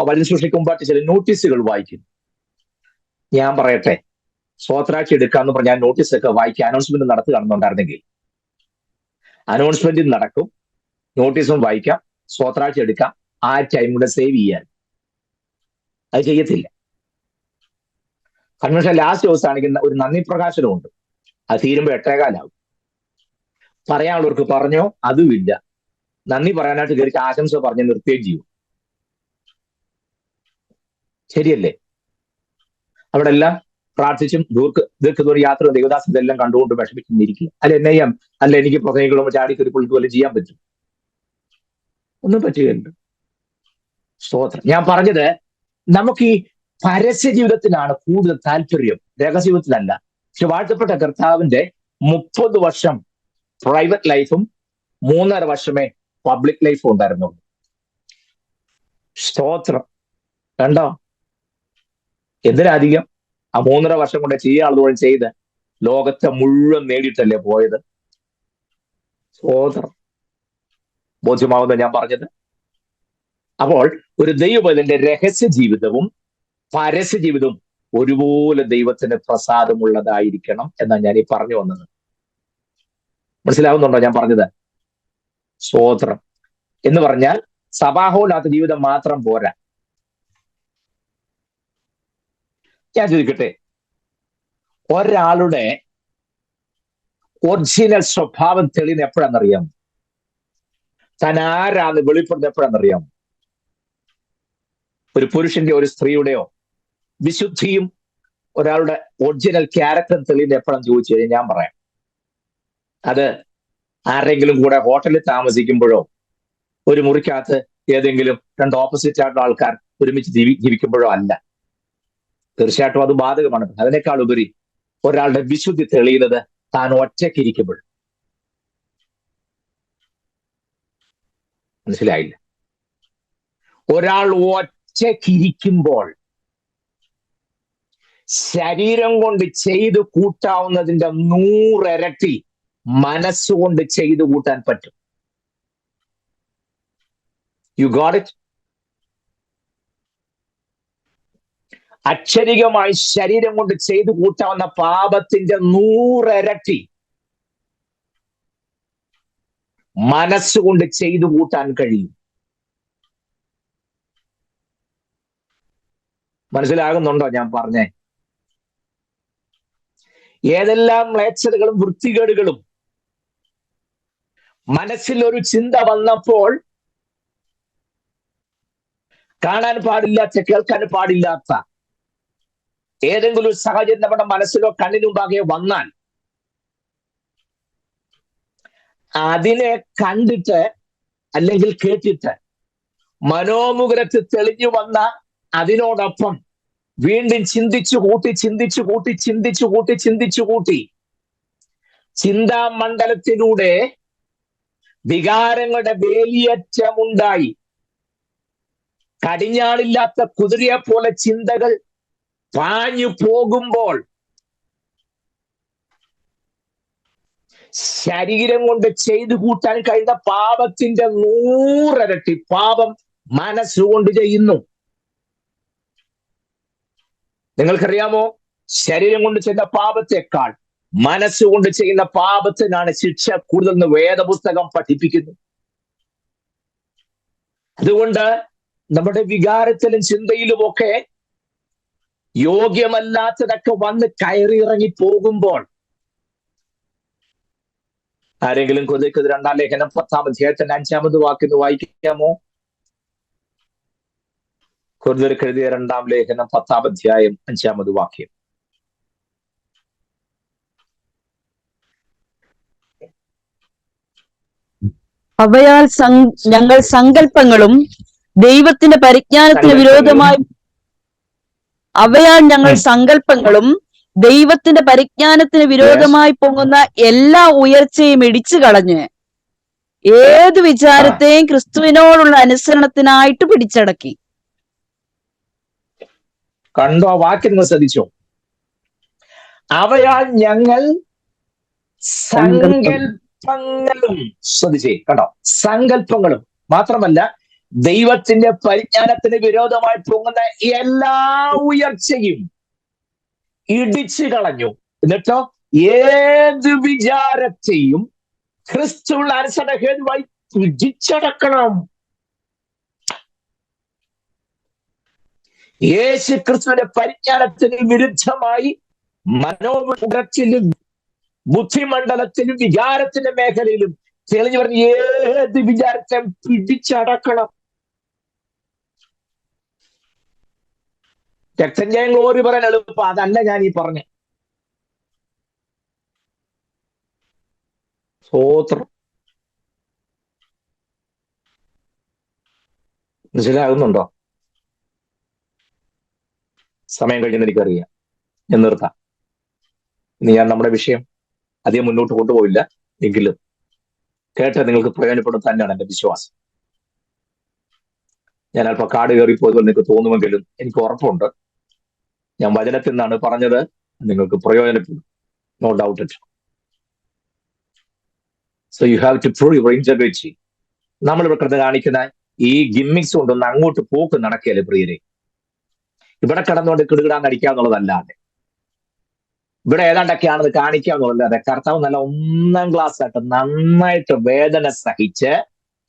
വചന സൂക്ഷിക്ക് മുമ്പായിട്ട് ചില നോട്ടീസുകൾ വായിക്കും. ഞാൻ പറയട്ടെ, സ്വോത്രാഴ്ച എടുക്കാന്ന് പറഞ്ഞാൽ നോട്ടീസൊക്കെ വായിക്കുക, അനൗൺസ്മെന്റ് നടത്തുകയാണെന്നുണ്ടായിരുന്നെങ്കിൽ അനൗൺസ്മെന്റും നടക്കും, നോട്ടീസും വായിക്കാം, സ്വോത്രാഴ്ച എടുക്കാം, ആ ടൈം കൂടെ സേവ് ചെയ്യാൻ. അത് ചെയ്യത്തില്ല. കൺവെൻഷൻ ലാസ്റ്റ് ദിവസമാണെങ്കിൽ ഒരു നന്ദി പ്രകാശനമുണ്ട്, അത് തീരുമ്പോൾ 8:15 പറയാനുള്ളവർക്ക് പറഞ്ഞോ, അതുമില്ല. നന്ദി പറയാനായിട്ട് കയറി ആശംസ പറഞ്ഞ് നിർത്തുകയും ചെയ്യും. ശരിയല്ലേ? അവിടെ എല്ലാം പ്രാർത്ഥിച്ചും ദീർഘദൂര യാത്ര ദൈവദാസ് ഇതെല്ലാം കണ്ടുകൊണ്ട് വിഷമിച്ചിരിക്കുക. അല്ല എന്നെ ചെയ്യാം, അല്ല എനിക്ക് പ്രസംഗികളോ ചാടിക്കറി പുള്ളിക്ക് വല്ലതും ചെയ്യാൻ പറ്റും? ഒന്നും പറ്റുകയുണ്ട്. സ്തോത്രം. ഞാൻ പറഞ്ഞത് നമുക്ക് ഈ പരസ്യ ജീവിതത്തിലാണ് കൂടുതൽ താല്പര്യം, രഹസ്യ ജീവിതത്തിലല്ല. പക്ഷെ വാഴ്ത്തപ്പെട്ട കർത്താവിന്റെ 30 വർഷം പ്രൈവറ്റ് ലൈഫും 3.5 വർഷമേ പബ്ലിക് ലൈഫും ഉണ്ടായിരുന്നുള്ളൂ. സ്തോത്രം. കണ്ടോ? എന്തിനധികം ആ 3.5 വർഷം കൊണ്ട് ചെയ്യാളുകളോട് ചെയ്ത് ലോകത്തെ മുഴുവൻ നേടിയിട്ടല്ലേ പോയത്. സ്തോത്രം. ബോധ്യമാവുന്ന ഞാൻ പറഞ്ഞത്. അപ്പോൾ ഒരു ദൈവത്തിന്റെ രഹസ്യ ജീവിതവും പരസ്യ ജീവിതവും ഒരുപോലെ ദൈവത്തിന് പ്രസാദമുള്ളതായിരിക്കണം എന്നാണ് ഞാൻ ഈ പറഞ്ഞു വന്നത്. മനസ്സിലാവുന്നുണ്ടോ ഞാൻ പറഞ്ഞത്? സ്തോത്രം. എന്ന് പറഞ്ഞാൽ സഭാഹോലാത്ത ജീവിതം മാത്രം പോരാ. ഞാൻ ചോദിക്കട്ടെ, ഒരാളുടെ ഒറിജിനൽ സ്വഭാവം തെളിയുന്ന എപ്പോഴാണെന്നറിയാം? താൻ ആരാന്ന് വെളിപ്പെടുന്ന എപ്പോഴാണെന്നറിയാം? ഒരു പുരുഷന്റെ ഒരു സ്ത്രീയുടെയോ വിശുദ്ധിയും ഒരാളുടെ ഒറിജിനൽ ക്യാരക്ടർ തെളിയുന്ന എപ്പോഴാന്ന് ചോദിച്ചു കഴിഞ്ഞാൽ ഞാൻ പറയാം, അത് ആരെങ്കിലും കൂടെ ഹോട്ടലിൽ താമസിക്കുമ്പോഴോ ഒരു മുറിക്കകത്ത് ഏതെങ്കിലും രണ്ട് ഓപ്പോസിറ്റ് ആയിട്ടുള്ള ആൾക്കാർ ഒരുമിച്ച് ജീവിക്കുമ്പോഴോ അല്ല. തീർച്ചയായിട്ടും അത് ബാധകമാണ്. അതിനേക്കാൾ ഉപരി ഒരാളുടെ വിശുദ്ധി തെളിയുന്നത് താൻ ഒറ്റയ്ക്കിരിക്കുമ്പോൾ. മനസ്സിലായില്ല? ഒരാൾ ഒറ്റയ്ക്കിരിക്കുമ്പോൾ ശരീരം കൊണ്ട് ചെയ്തു കൂട്ടാവുന്നതിന്റെ 100 ഇരട്ടി മനസ്സുകൊണ്ട് ചെയ്തു കൂട്ടാൻ പറ്റും. You got it? അക്ഷരികമായി ശരീരം കൊണ്ട് ചെയ്തു കൂട്ടാവുന്ന പാപത്തിന്റെ 100 ഇരട്ടി മനസ്സുകൊണ്ട് ചെയ്തു കൂട്ടാൻ കഴിയും. മനസ്സിലാകുന്നുണ്ടോ ഞാൻ പറഞ്ഞേ? ഏതെല്ലാം മ്ലേച്ഛതകളും വൃത്തികേടുകളും മനസ്സിൽ ഒരു ചിന്ത വന്നപ്പോൾ കാണാൻ പാടില്ലാത്ത, കേൾക്കാൻ പാടില്ലാത്ത ഏതെങ്കിലും ഒരു സാഹചര്യം നമ്മുടെ മനസ്സിലോ കണ്ണിനുമ്പാകെ വന്നാൽ അതിനെ കണ്ടിട്ട് അല്ലെങ്കിൽ കേട്ടിട്ട് മനോമുഖരത്തിൽ തെളിഞ്ഞു വന്ന അതിനോടൊപ്പം വീണ്ടും ചിന്തിച്ചു കൂട്ടി ചിന്താമണ്ഡലത്തിലൂടെ വികാരങ്ങളുടെ വേലിയേറ്റമുണ്ടായി കടിഞ്ഞാണില്ലാത്ത കുതിരയെ പോലെ ചിന്തകൾ പാഞ്ഞു പോകുമ്പോൾ ശരീരം കൊണ്ട് ചെയ്തു കൂട്ടാൻ കഴിയുന്ന പാപത്തിന്റെ 100 ഇരട്ടി പാപം മനസ്സുകൊണ്ട് ചെയ്യുന്നു. നിങ്ങൾക്കറിയാമോ, ശരീരം കൊണ്ട് ചെയ്യുന്ന പാപത്തെക്കാൾ മനസ്സുകൊണ്ട് ചെയ്യുന്ന പാപത്തിനാണ് ശിക്ഷ കൂടുതൽ വേദപുസ്തകം പഠിപ്പിക്കുന്നു. അതുകൊണ്ട് നമ്മുടെ വികാരത്തിലും ചിന്തയിലുമൊക്കെ യോഗ്യമല്ലാത്തതൊക്കെ വന്ന് കയറി ഇറങ്ങി പോകുമ്പോൾ, ആരെങ്കിലും കൊതിക്കത് 2-ാം ലേഖനം 10-ാം അധ്യായത്തിന്റെ 5-ാമത് വാക്യം വായിക്കാമോ? കൊരിന്ത്യർക്ക് എഴുതിയ 2-ാം ലേഖനം 10-ാം അധ്യായം 5-ാമത് വാക്യം. അവയാൽ ഞങ്ങൾ സങ്കല്പങ്ങളും ദൈവത്തിന്റെ പരിജ്ഞാനത്തിന് വിരോധമായി പൊങ്ങുന്ന എല്ലാ ഉയർച്ചയും ഇടിച്ചു കളഞ്ഞ് ഏത് വിചാരത്തെയും ക്രിസ്തുവിനോടുള്ള അനുസരണത്തിനായിട്ട് പിടിച്ചടക്കി. കണ്ടോ? വാക്യം ശ്രദ്ധിച്ചോ? അവയാൽ ഞങ്ങൾ സങ്കല്പങ്ങളും, ശ്രദ്ധിച്ചേ, കണ്ടോ? സങ്കല്പങ്ങളും മാത്രമല്ല, ദൈവത്തിന്റെ പരിജ്ഞാനത്തിന് വിരോധമായി പോകുന്ന എല്ലാ ഉയർച്ചയും ഇടിച്ചു കളഞ്ഞു. എന്നിട്ടോ ഏത് വിചാരത്തെയും ക്രിസ്തുവിന്റെ അനുസരണ ഹേതുവായി പിടിച്ചടക്കണം. യേശു ക്രിസ്തുവിന്റെ പരിജ്ഞാനത്തിന് വിരുദ്ധമായി മനോമുഖത്തിലും ബുദ്ധിമണ്ഡലത്തിലും വിചാരത്തിന്റെ മേഖലയിലും തെളിഞ്ഞു പറഞ്ഞ് ഏത് വിചാരത്തെ പിടിച്ചടക്കണം. രക്തം ഗ്ലോറി പറയാൻ എളുപ്പം, അതല്ല ഞാൻ ഈ പറഞ്ഞ. സ്തോത്രം. മനസ്സിലാകുന്നുണ്ടോ? സമയം കഴിഞ്ഞെന്ന് എനിക്കറിയാം. ഞാൻ നിർത്താം. ഇനി ഞാൻ നമ്മുടെ വിഷയം അധികം മുന്നോട്ട് കൊണ്ടുപോയില്ല, എങ്കിലും കേട്ട് നിങ്ങൾക്ക് പ്രയോജനപ്പെടും തന്നെയാണ് എന്റെ വിശ്വാസം. ഞാൻ അല്പം കാട് കയറിപ്പോയതുപോലെ നിങ്ങൾക്ക് തോന്നുമെങ്കിലും എനിക്ക് ഉറപ്പുണ്ട് ഞാൻ വചനത്തിൽ നിന്നാണ് പറഞ്ഞത്, നിങ്ങൾക്ക് പ്രയോജനപ്പെടും. No doubt it. So you have to prove your integrity. നമ്മൾ ഇവിടെ കാണിക്കുന്ന ഈ ഗിമ്മിക്സ് കൊണ്ടൊന്നും അങ്ങോട്ട് പോക്ക് നടക്കുകയല്ലേ പ്രിയരെ. ഇവിടെ കിടന്നുകൊണ്ട് കിടുകിടാന്ന് അടിക്കുക എന്നുള്ളതല്ലാതെ, ഇവിടെ ഏതാണ്ടൊക്കെയാണെന്ന് കാണിക്കുക എന്നുള്ളതല്ലാതെ, കർത്താവ് നല്ല 1ാം ക്ലാസ് ആയിട്ട് നന്നായിട്ട് വേദന സഹിച്ച്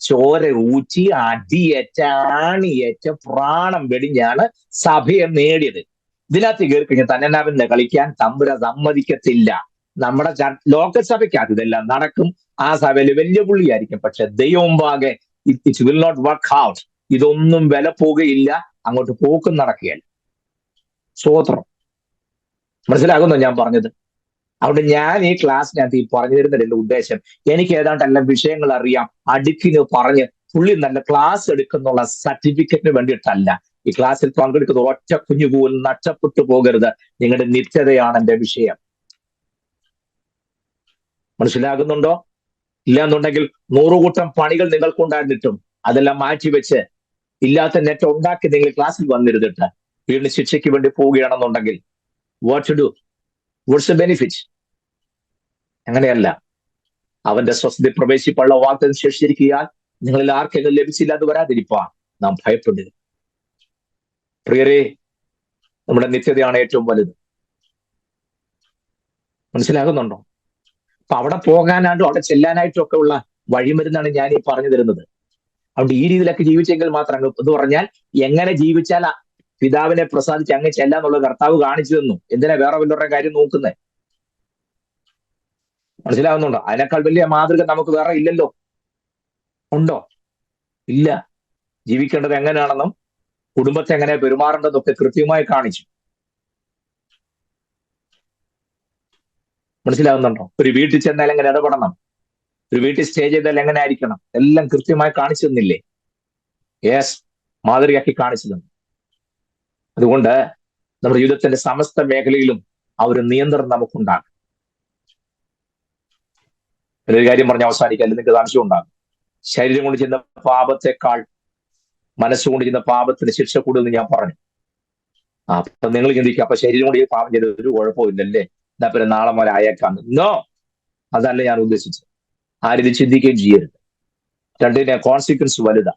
ചോര ഊറ്റി അടിയേറ്റ് ആണിയേറ്റ് പ്രാണം വെടിഞ്ഞാണ് സഭയെ നേടിയത്. ഇതിനകത്ത് കയറി കഴിഞ്ഞാൽ തന്നെ കളിക്കാൻ തമ്പുര സമ്മതിക്കത്തില്ല. നമ്മുടെ ലോകസഭയ്ക്കകത്ത് ഇതെല്ലാം നടക്കും. ആ സഭയിൽ വലിയ പുള്ളിയായിരിക്കും, പക്ഷെ ദൈവമുമ്പാകെ it will not work out. ഇതൊന്നും വില പോകുകയില്ല, അങ്ങോട്ട് പോക്കും നടക്കുകയല്ല. സ്തോത്രം. മനസ്സിലാകുന്നോ ഞാൻ പറഞ്ഞത്? അതുകൊണ്ട് ഞാൻ ഈ ക്ലാസ്സിനകത്ത് ഈ പറഞ്ഞു തരുന്നതിന്റെ ഉദ്ദേശം, എനിക്ക് ഏതാണ്ട് എല്ലാ വിഷയങ്ങൾ അറിയാം, അടുക്കിന് പറഞ്ഞ് പുള്ളി നല്ല ക്ലാസ് എടുക്കുന്നുള്ള സർട്ടിഫിക്കറ്റിന് വേണ്ടിയിട്ടല്ല. ഈ ക്ലാസ്സിൽ പങ്കെടുക്കുന്ന ഒറ്റ കുഞ്ഞു പോലും നഷ്ടപ്പെട്ടു പോകരുത്. നിങ്ങളുടെ നിത്യതയാണ് എന്റെ വിഷയം. മനസ്സിലാകുന്നുണ്ടോ? ഇല്ലാന്നുണ്ടെങ്കിൽ 100 കൂട്ടം പണികൾ നിങ്ങൾക്കുണ്ടായിരുന്നിട്ടും അതെല്ലാം മാറ്റിവെച്ച് ഇല്ലാത്ത നെറ്റ് ഉണ്ടാക്കി നിങ്ങൾ ക്ലാസ്സിൽ വന്നിരുന്നിട്ട് വീണ്ടും ശിക്ഷയ്ക്ക് വേണ്ടി പോവുകയാണെന്നുണ്ടെങ്കിൽ what to do? What's the benefit? അങ്ങനെയല്ല. അവന്റെ സ്വസ്ഥത പ്രവേശിപ്പുള്ള വാഗ്ദത്തം ശേഷിച്ചിരിക്കാൻ നിങ്ങളിൽ ആർക്കെങ്കിലും ലഭിച്ചില്ല എന്ന് വരാതിരിപ്പാൻ നാം ഭയപ്പെടുക. പ്രിയരെ, നമ്മുടെ നിത്യതയാണ് ഏറ്റവും വലുത്. മനസ്സിലാകുന്നുണ്ടോ? അപ്പൊ അവിടെ പോകാനായിട്ടും അവിടെ ചെല്ലാനായിട്ടും ഒക്കെ ഉള്ള വഴിമരുന്നാണ് ഞാൻ ഈ പറഞ്ഞു തരുന്നത്. അതുകൊണ്ട് ഈ രീതിയിലൊക്കെ ജീവിച്ചെങ്കിൽ മാത്രം, എന്ന് പറഞ്ഞാൽ എങ്ങനെ ജീവിച്ചാൽ പിതാവിനെ പ്രസാദിച്ച് അങ്ങ് ചെല്ലാന്നുള്ള കർത്താവ് കാണിച്ചു തന്നു. എന്തിനാ വേറെ വല്ലവരുടെ കാര്യം നോക്കുന്നത്? മനസ്സിലാകുന്നുണ്ടോ? അതിനേക്കാൾ വലിയ മാതൃക നമുക്ക് വേറെ ഇല്ലല്ലോ. ഉണ്ടോ? ഇല്ല. ജീവിക്കേണ്ടത് എങ്ങനെയാണെന്നും കുടുംബത്തെ എങ്ങനെ പെരുമാറേണ്ടതൊക്കെ കൃത്യമായി കാണിച്ചു. മനസ്സിലാകുന്നുണ്ടോ? ഒരു വീട്ടിൽ ചെന്നാൽ എങ്ങനെ ഇടപെടണം, ഒരു വീട്ടിൽ സ്റ്റേ ചെയ്താൽ എങ്ങനെ ആയിരിക്കണം, എല്ലാം കൃത്യമായി കാണിച്ചു തന്നില്ലേ? യെസ്, മാതൃകയാക്കി കാണിച്ചു തന്നു. അതുകൊണ്ട് നമ്മുടെ ജീവിതത്തിന്റെ സമസ്ത മേഖലയിലും ആ ഒരു നിയന്ത്രണം നമുക്കുണ്ടാകും. ഒരു കാര്യം പറഞ്ഞ് അവസാനിക്കാൻ നിങ്ങൾക്ക് സംശയം ഉണ്ടാകും. ശരീരം കൊണ്ട് ചെയ്യുന്ന പാപത്തെക്കാൾ മനസ്സുകൊണ്ട് ചെയ്യുന്ന പാപത്തിന് ശിക്ഷ കൂടുതൽ ഞാൻ പറഞ്ഞു. അപ്പൊ നിങ്ങൾ ചിന്തിക്കുക, അപ്പൊ ശരീരം കൊണ്ട് പാപം ചെയ്ത് ഒരു കുഴപ്പമില്ലല്ലേ, എന്നാ പിന്നെ നാളെ മുതൽ അയക്കാന്ന്. നോ, അതല്ല ഞാൻ ഉദ്ദേശിച്ചത്. ആരും ഇത് ചിന്തിക്കുകയും ചെയ്യരുത്. രണ്ടിന്റെ കോൺസിക്വൻസ് വലുതാ.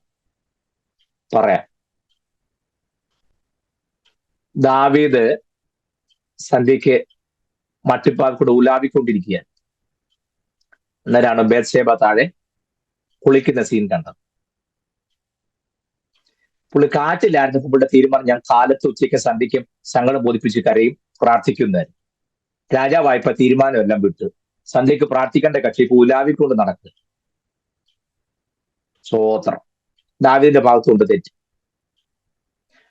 പറയാം. ദാവീദ് സന്ധ്യയ്ക്ക് മട്ടിപ്പാൽ കൂടെ ഉലാവിക്കൊണ്ടിരിക്കുകയാണ്. അന്നേരമാണ് ബേത്ശേബ താഴെ കുളിക്കുന്ന സീൻ കണ്ടത്. പുള്ളി കാറ്റിലായിരുന്നപ്പോൾ പുള്ളിയുടെ തീരുമാനം, ഞാൻ കാലത്ത് ഉച്ചയ്ക്ക് സന്ധ്യയ്ക്കും സങ്കടം ബോധിപ്പിച്ച് കരയും പ്രാർത്ഥിക്കുന്നതായിരുന്നു. രാജാവായപ്പോ തീരുമാനമെല്ലാം വിട്ടു. സന്ധ്യയ്ക്ക് പ്രാർത്ഥിക്കേണ്ട കക്ഷി ഇപ്പൊ ഉലാവിക്കൊണ്ട് നടക്കുക. സ്തോത്രം. ദാവീദിന്റെ ഭാഗത്തുകൊണ്ട് തെറ്റ്.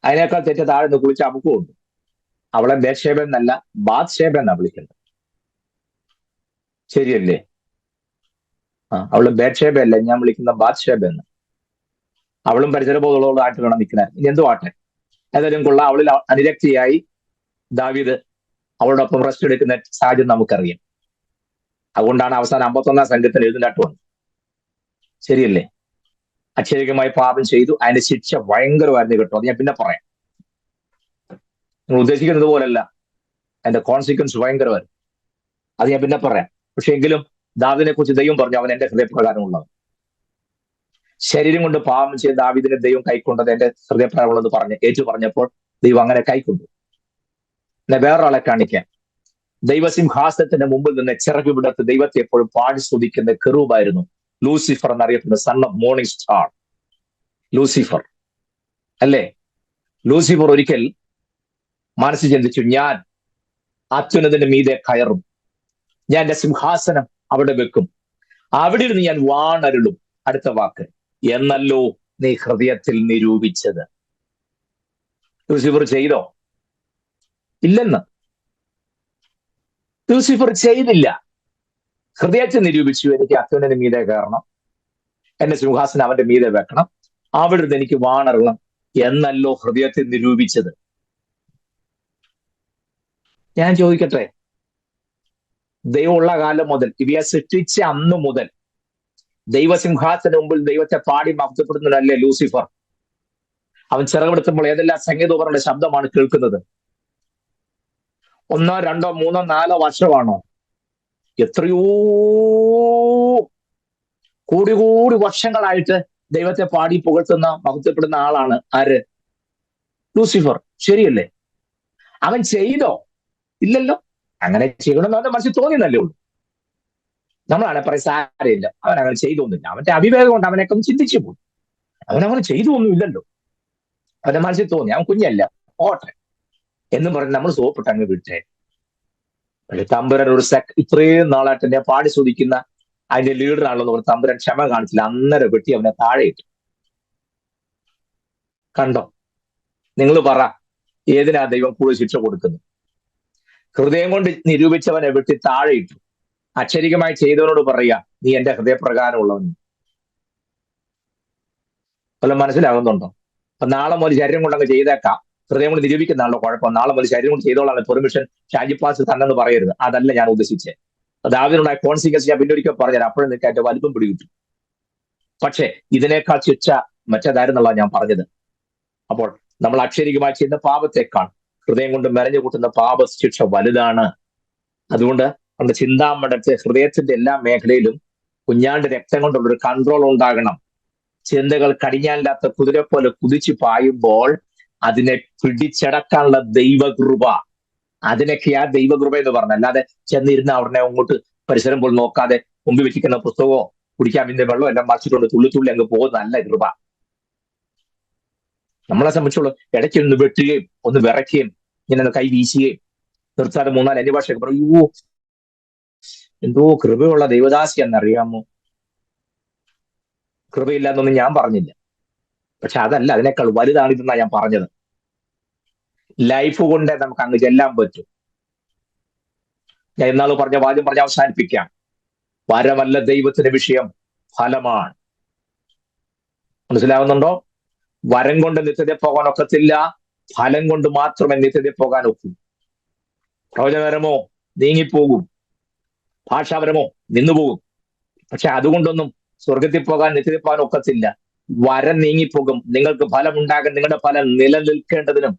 അതിനേക്കാൾ തെറ്റ് താഴെ നിന്ന് കുളിച്ച് അമുക്കുമുണ്ട്. അവളെ ബേത്ശേബ എന്നല്ല ബാത്ശേബ എന്നാ വിളിക്കുന്നത്. ശരിയല്ലേ? അവള് ബേത്ശേബ അല്ല, ഞാൻ വിളിക്കുന്ന ബാത്ശേബ എന്ന്. അവളും പരിസരബോധമുള്ളവളായിട്ട് വേണം നിൽക്കുന്നത്. ഇനി എന്തു ആട്ടെ, ഏതായാലും കൊള്ളാം. അവളിൽ അനുരക്തിയായി ദാവീദ് അവളോടൊപ്പം റെസ്റ്റ് എടുക്കുന്ന സാഹചര്യം നമുക്കറിയാം. അതുകൊണ്ടാണ് അവസാനം 51ാം സംഘത്തിന് എഴുന്നേറ്റ് വന്നത്. ശരിയല്ലേ? അക്ഷരികമായി പാപം ചെയ്തു, അതിന്റെ ശിക്ഷ ഭയങ്കരമായിരുന്നു കേട്ടോ. അത് ഞാൻ പിന്നെ പറയാം. നിങ്ങൾ ഉദ്ദേശിക്കുന്നത് പോലല്ല, അതിന്റെ കോൺസിക്വൻസ് ഭയങ്കരമായിരുന്നു. അത് ഞാൻ പിന്നെ പറയാം. പക്ഷെ എങ്കിലും ദാവീദിനെ കുറിച്ച് ദൈവം പറഞ്ഞു, അവൻ എന്റെ ഹൃദയപ്രകാരമുള്ളത്. ശരീരം കൊണ്ട് പാപം ചെയ്ത് ദാവീദിനെ ദൈവം കൈക്കൊണ്ടത് എന്റെ ഹൃദയപ്രകാരമുള്ളതെന്ന് പറഞ്ഞ് ഏറ്റു പറഞ്ഞപ്പോൾ ദൈവം അങ്ങനെ കൈക്കൊണ്ടു. എന്നെ വേറൊരാളെ കാണിക്കാൻ, ദൈവസിംഹാസനത്തിന്റെ മുമ്പിൽ നിന്ന് ചിറക് വിടത്ത് ദൈവത്തെ എപ്പോഴും പാടി സ്തുതിക്കുന്ന കെറൂബായിരുന്നു ലൂസിഫർ എന്നറിയപ്പെടുന്ന son of morning star. Lucifer അല്ലേ? ലൂസിഫർ ഒരിക്കൽ മനസ്സിൽ ചിന്തിച്ചു, ഞാൻ അത്യുന്നതിന്റെ മീതെ കയറും, ഞാൻ എന്റെ സിംഹാസനം അവിടെ വെക്കും, അവിടെ ഇരുന്ന് ഞാൻ വാണരുളും. അടുത്ത വാക്ക്, എന്നല്ലോ നീ ഹൃദയത്തിൽ നിരൂപിച്ചത്. ലൂസിഫർ ചെയ്തോ? ഇല്ലെന്ന്. ലൂസിഫർ ചെയ്തില്ല. ഹൃദയത്തിൽ നിരൂപിച്ചു, എനിക്ക് അത്യുന്നതിന്റെ മീതെ കയറണം, എന്റെ സിംഹാസനം അവന്റെ മീതെ വെക്കണം, അവിടെ നിന്ന് എനിക്ക് വാണരുളണം എന്നല്ലോ ഹൃദയത്തിൽ നിരൂപിച്ചത്. ഞാൻ ചോദിക്കട്ടെ, ദൈവമുള്ള കാലം മുതൽ, ഇവയെ സൃഷ്ടിച്ച അന്ന് മുതൽ ദൈവസിംഹാസന മുമ്പിൽ ദൈവത്തെ പാടി മഹത്വപ്പെടുന്നതല്ലേ ലൂസിഫർ? അവൻ ചിറകെടുത്തുമ്പോൾ ഏതെല്ലാം സംഗീതോപകരണ ശബ്ദമാണ് കേൾക്കുന്നത്? 1, 2, 3, 4 വർഷമാണോ? എത്രയോ കൂടി വർഷങ്ങളായിട്ട് ദൈവത്തെ പാടി പുകഴ്ത്തുന്ന മഹത്വപ്പെടുന്ന ആളാണ് ആര്? ലൂസിഫർ. ശരിയല്ലേ? അവൻ ചെയ്തോ? ഇല്ലല്ലോ. അങ്ങനെ ചെയ്യണമെന്ന് അവന്റെ മനസ്സിൽ തോന്നിയെന്നല്ലേ ഉള്ളൂ. നമ്മളാണ് പറയും സാരമില്ല, അവൻ അങ്ങനെ ചെയ്തൊന്നുമില്ല, അവന്റെ അവിവേകം കൊണ്ട് അവനൊക്കെ ഒന്ന് ചിന്തിച്ചു പോകും. അവനങ്ങനെ ചെയ്തൊന്നും ഇല്ലല്ലോ, അവന്റെ മനസ്സിൽ തോന്നി, അവൻ കുഞ്ഞല്ല, ഓട്ടെ എന്ന് പറഞ്ഞ് നമ്മൾ സോപ്പിട്ട് അങ്ങ് വിട്ടേ. പക്ഷെ തമ്പുരാൻ ഒരു ഇത്രയും നാളായിട്ട് എന്നെ പാടി സ്തുതിക്കുന്ന അതിന്റെ ലീഡർ ആണെന്ന് പറഞ്ഞ് തമ്പുരാൻ ക്ഷമ കാണിച്ചില്ല. അന്നേരം വെട്ടി അവനെ താഴെ ഇട്ടു. കണ്ടോ? നിങ്ങൾ പറ, ഏതിനാ ദൈവം കൂടുതൽ ശിക്ഷ കൊടുക്കുന്നത്? ഹൃദയം കൊണ്ട് നിരൂപിച്ചവനെ വെട്ടി താഴെ ഇട്ടു. അക്ഷരികമായി ചെയ്തവനോട് പറയുക, നീ എന്റെ ഹൃദയപ്രകാരമുള്ളവൻ. വല്ലതും മനസ്സിലാകുന്നുണ്ടോ? അപ്പൊ നാളെ മുതൽ ശരീരം കൊണ്ടങ്ങ് ചെയ്തേക്കാം, ഹൃദയം കൊണ്ട് നിരൂപിക്കുന്നതാണല്ലോ കുഴപ്പം. നാളെ മുതൽ ശരീരം കൊണ്ട് ചെയ്തോളാണ് പെർമിഷൻ ഷാജി പാസ് തന്നെന്ന് പറയരുത്. അതല്ല ഞാൻ ഉദ്ദേശിച്ചത്. ദാവീദിനുണ്ടായ കോൺസിക്വൻസ് ഞാൻ പിന്നെ ഒരിക്കൽ പറഞ്ഞുതരാം, അപ്പോഴും നിങ്ങൾക്ക് അതിന്റെ വലുപ്പം പിടികിട്ടും. പക്ഷേ ഇതിനേക്കാൾ ശിക്ഷ മറ്റേതായിരുന്നുള്ള ഞാൻ പറഞ്ഞത്. അപ്പോൾ നമ്മൾ അക്ഷരികമായി ചെയ്യുന്ന പാപത്തെക്കാൾ ഹൃദയം കൊണ്ട് മെനഞ്ഞു കൂട്ടുന്ന പാപ ശിക്ഷ വലുതാണ്. അതുകൊണ്ട് നമ്മുടെ ചിന്താമണ്ഡലത്തെ, ഹൃദയത്തിന്റെ എല്ലാ മേഖലയിലും കുഞ്ഞാണ്ട് രക്തം കൊണ്ടുള്ളൊരു കൺട്രോൾ ഉണ്ടാകണം. ചിന്തകൾ കടിഞ്ഞാനില്ലാത്ത കുതിര പോലെ കുതിച്ചു പായുമ്പോൾ അതിനെ പിടിച്ചടക്കാനുള്ള ദൈവകൃപ, അതിനൊക്കെയാ ദൈവകൃപ എന്ന് പറഞ്ഞത്. അല്ലാതെ ചെന്നിരുന്ന അവിടെ അങ്ങോട്ട് പരിസരം പോലും നോക്കാതെ മുമ്പിൽ വെച്ചിരിക്കുന്ന പുസ്തകമോ കുടിക്കാൻ പിന്നെ വെള്ളം എല്ലാം മറിച്ചിട്ടുണ്ട് തുള്ളി തുള്ളി അങ്ങ് പോകുന്നതല്ല കൃപ. നമ്മളെ സംബന്ധിച്ചുള്ള ഇടയ്ക്ക് ഒന്ന് വെട്ടുകയും ഒന്ന് വിറയ്ക്കുകയും ഇങ്ങനെ കൈ വീശുകയും നിർത്താതെ 3-4 അന്യഭാഷയൊക്കെ പറയും, അയ്യോ എന്തോ കൃപയുള്ള ദൈവദാസി എന്നറിയാമോ. കൃപയില്ലാന്നൊന്നും ഞാൻ പറഞ്ഞില്ല, പക്ഷെ അതല്ല, അതിനേക്കാൾ വലുതാണിതെന്നാണ് ഞാൻ പറഞ്ഞത്. ലൈഫ് കൊണ്ട് നമുക്ക് അങ്ങ് ചെല്ലാൻ പറ്റും. ഞാൻ ഇന്നാൾ പറഞ്ഞ വാദ്യം പറഞ്ഞ് അവസാനിപ്പിക്കാം. വരമല്ല ദൈവത്തിന്റെ വിഷയം, ഫലമാണ്. മനസ്സിലാവുന്നുണ്ടോ? വരം കൊണ്ട് നിത്യത പോകാൻ ഒക്കത്തില്ല, ഫലം കൊണ്ട് മാത്രമേ നിത്യത പോകാൻ ഒക്കൂ. പ്രവചനപരമോ നീങ്ങിപ്പോകും, ഭാഷാപരമോ നിന്നുപോകും. പക്ഷെ അതുകൊണ്ടൊന്നും സ്വർഗത്തിൽ പോകാൻ നിത്യത പോകാൻ ഒക്കത്തില്ല. വരം നീങ്ങിപ്പോകും, നിങ്ങൾക്ക് ഫലം ഉണ്ടാകാൻ, നിങ്ങളുടെ ഫലം നിലനിൽക്കേണ്ടതിനും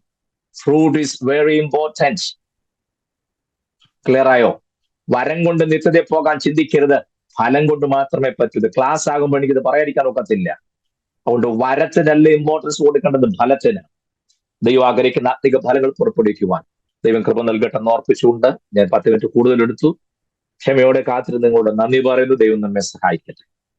fruit is very important. Clear ആയോ? വരം കൊണ്ട് നിത്യത പോകാൻ ചിന്തിക്കരുത്, ഫലം കൊണ്ട് മാത്രമേ പറ്റൂ. ഇത് ക്ലാസ് ആകുമ്പോൾ എനിക്കിത് പറയാതിരിക്കാൻ ഒക്കത്തില്ല. അതുകൊണ്ട് വരത്തിനല്ല ഇമ്പോർട്ടൻസ് കൊടുക്കേണ്ടത്, ഫലത്തിന്. ദൈവം ആഗ്രഹിക്കുന്ന ആത്മിക ഫലങ്ങൾ പുറപ്പെടുവിക്കുവാൻ ദൈവം കൃപ നൽകട്ടെ എന്ന് ഓർപ്പിച്ചുകൊണ്ട് ഞാൻ 10 മിനിറ്റ് കൂടുതൽ എടുത്തു. ക്ഷമയോടെ കാത്തിരുന്ന് നിങ്ങളോട് നന്ദി പറയുന്നു. ദൈവം നമ്മെ സഹായിക്കട്ടെ.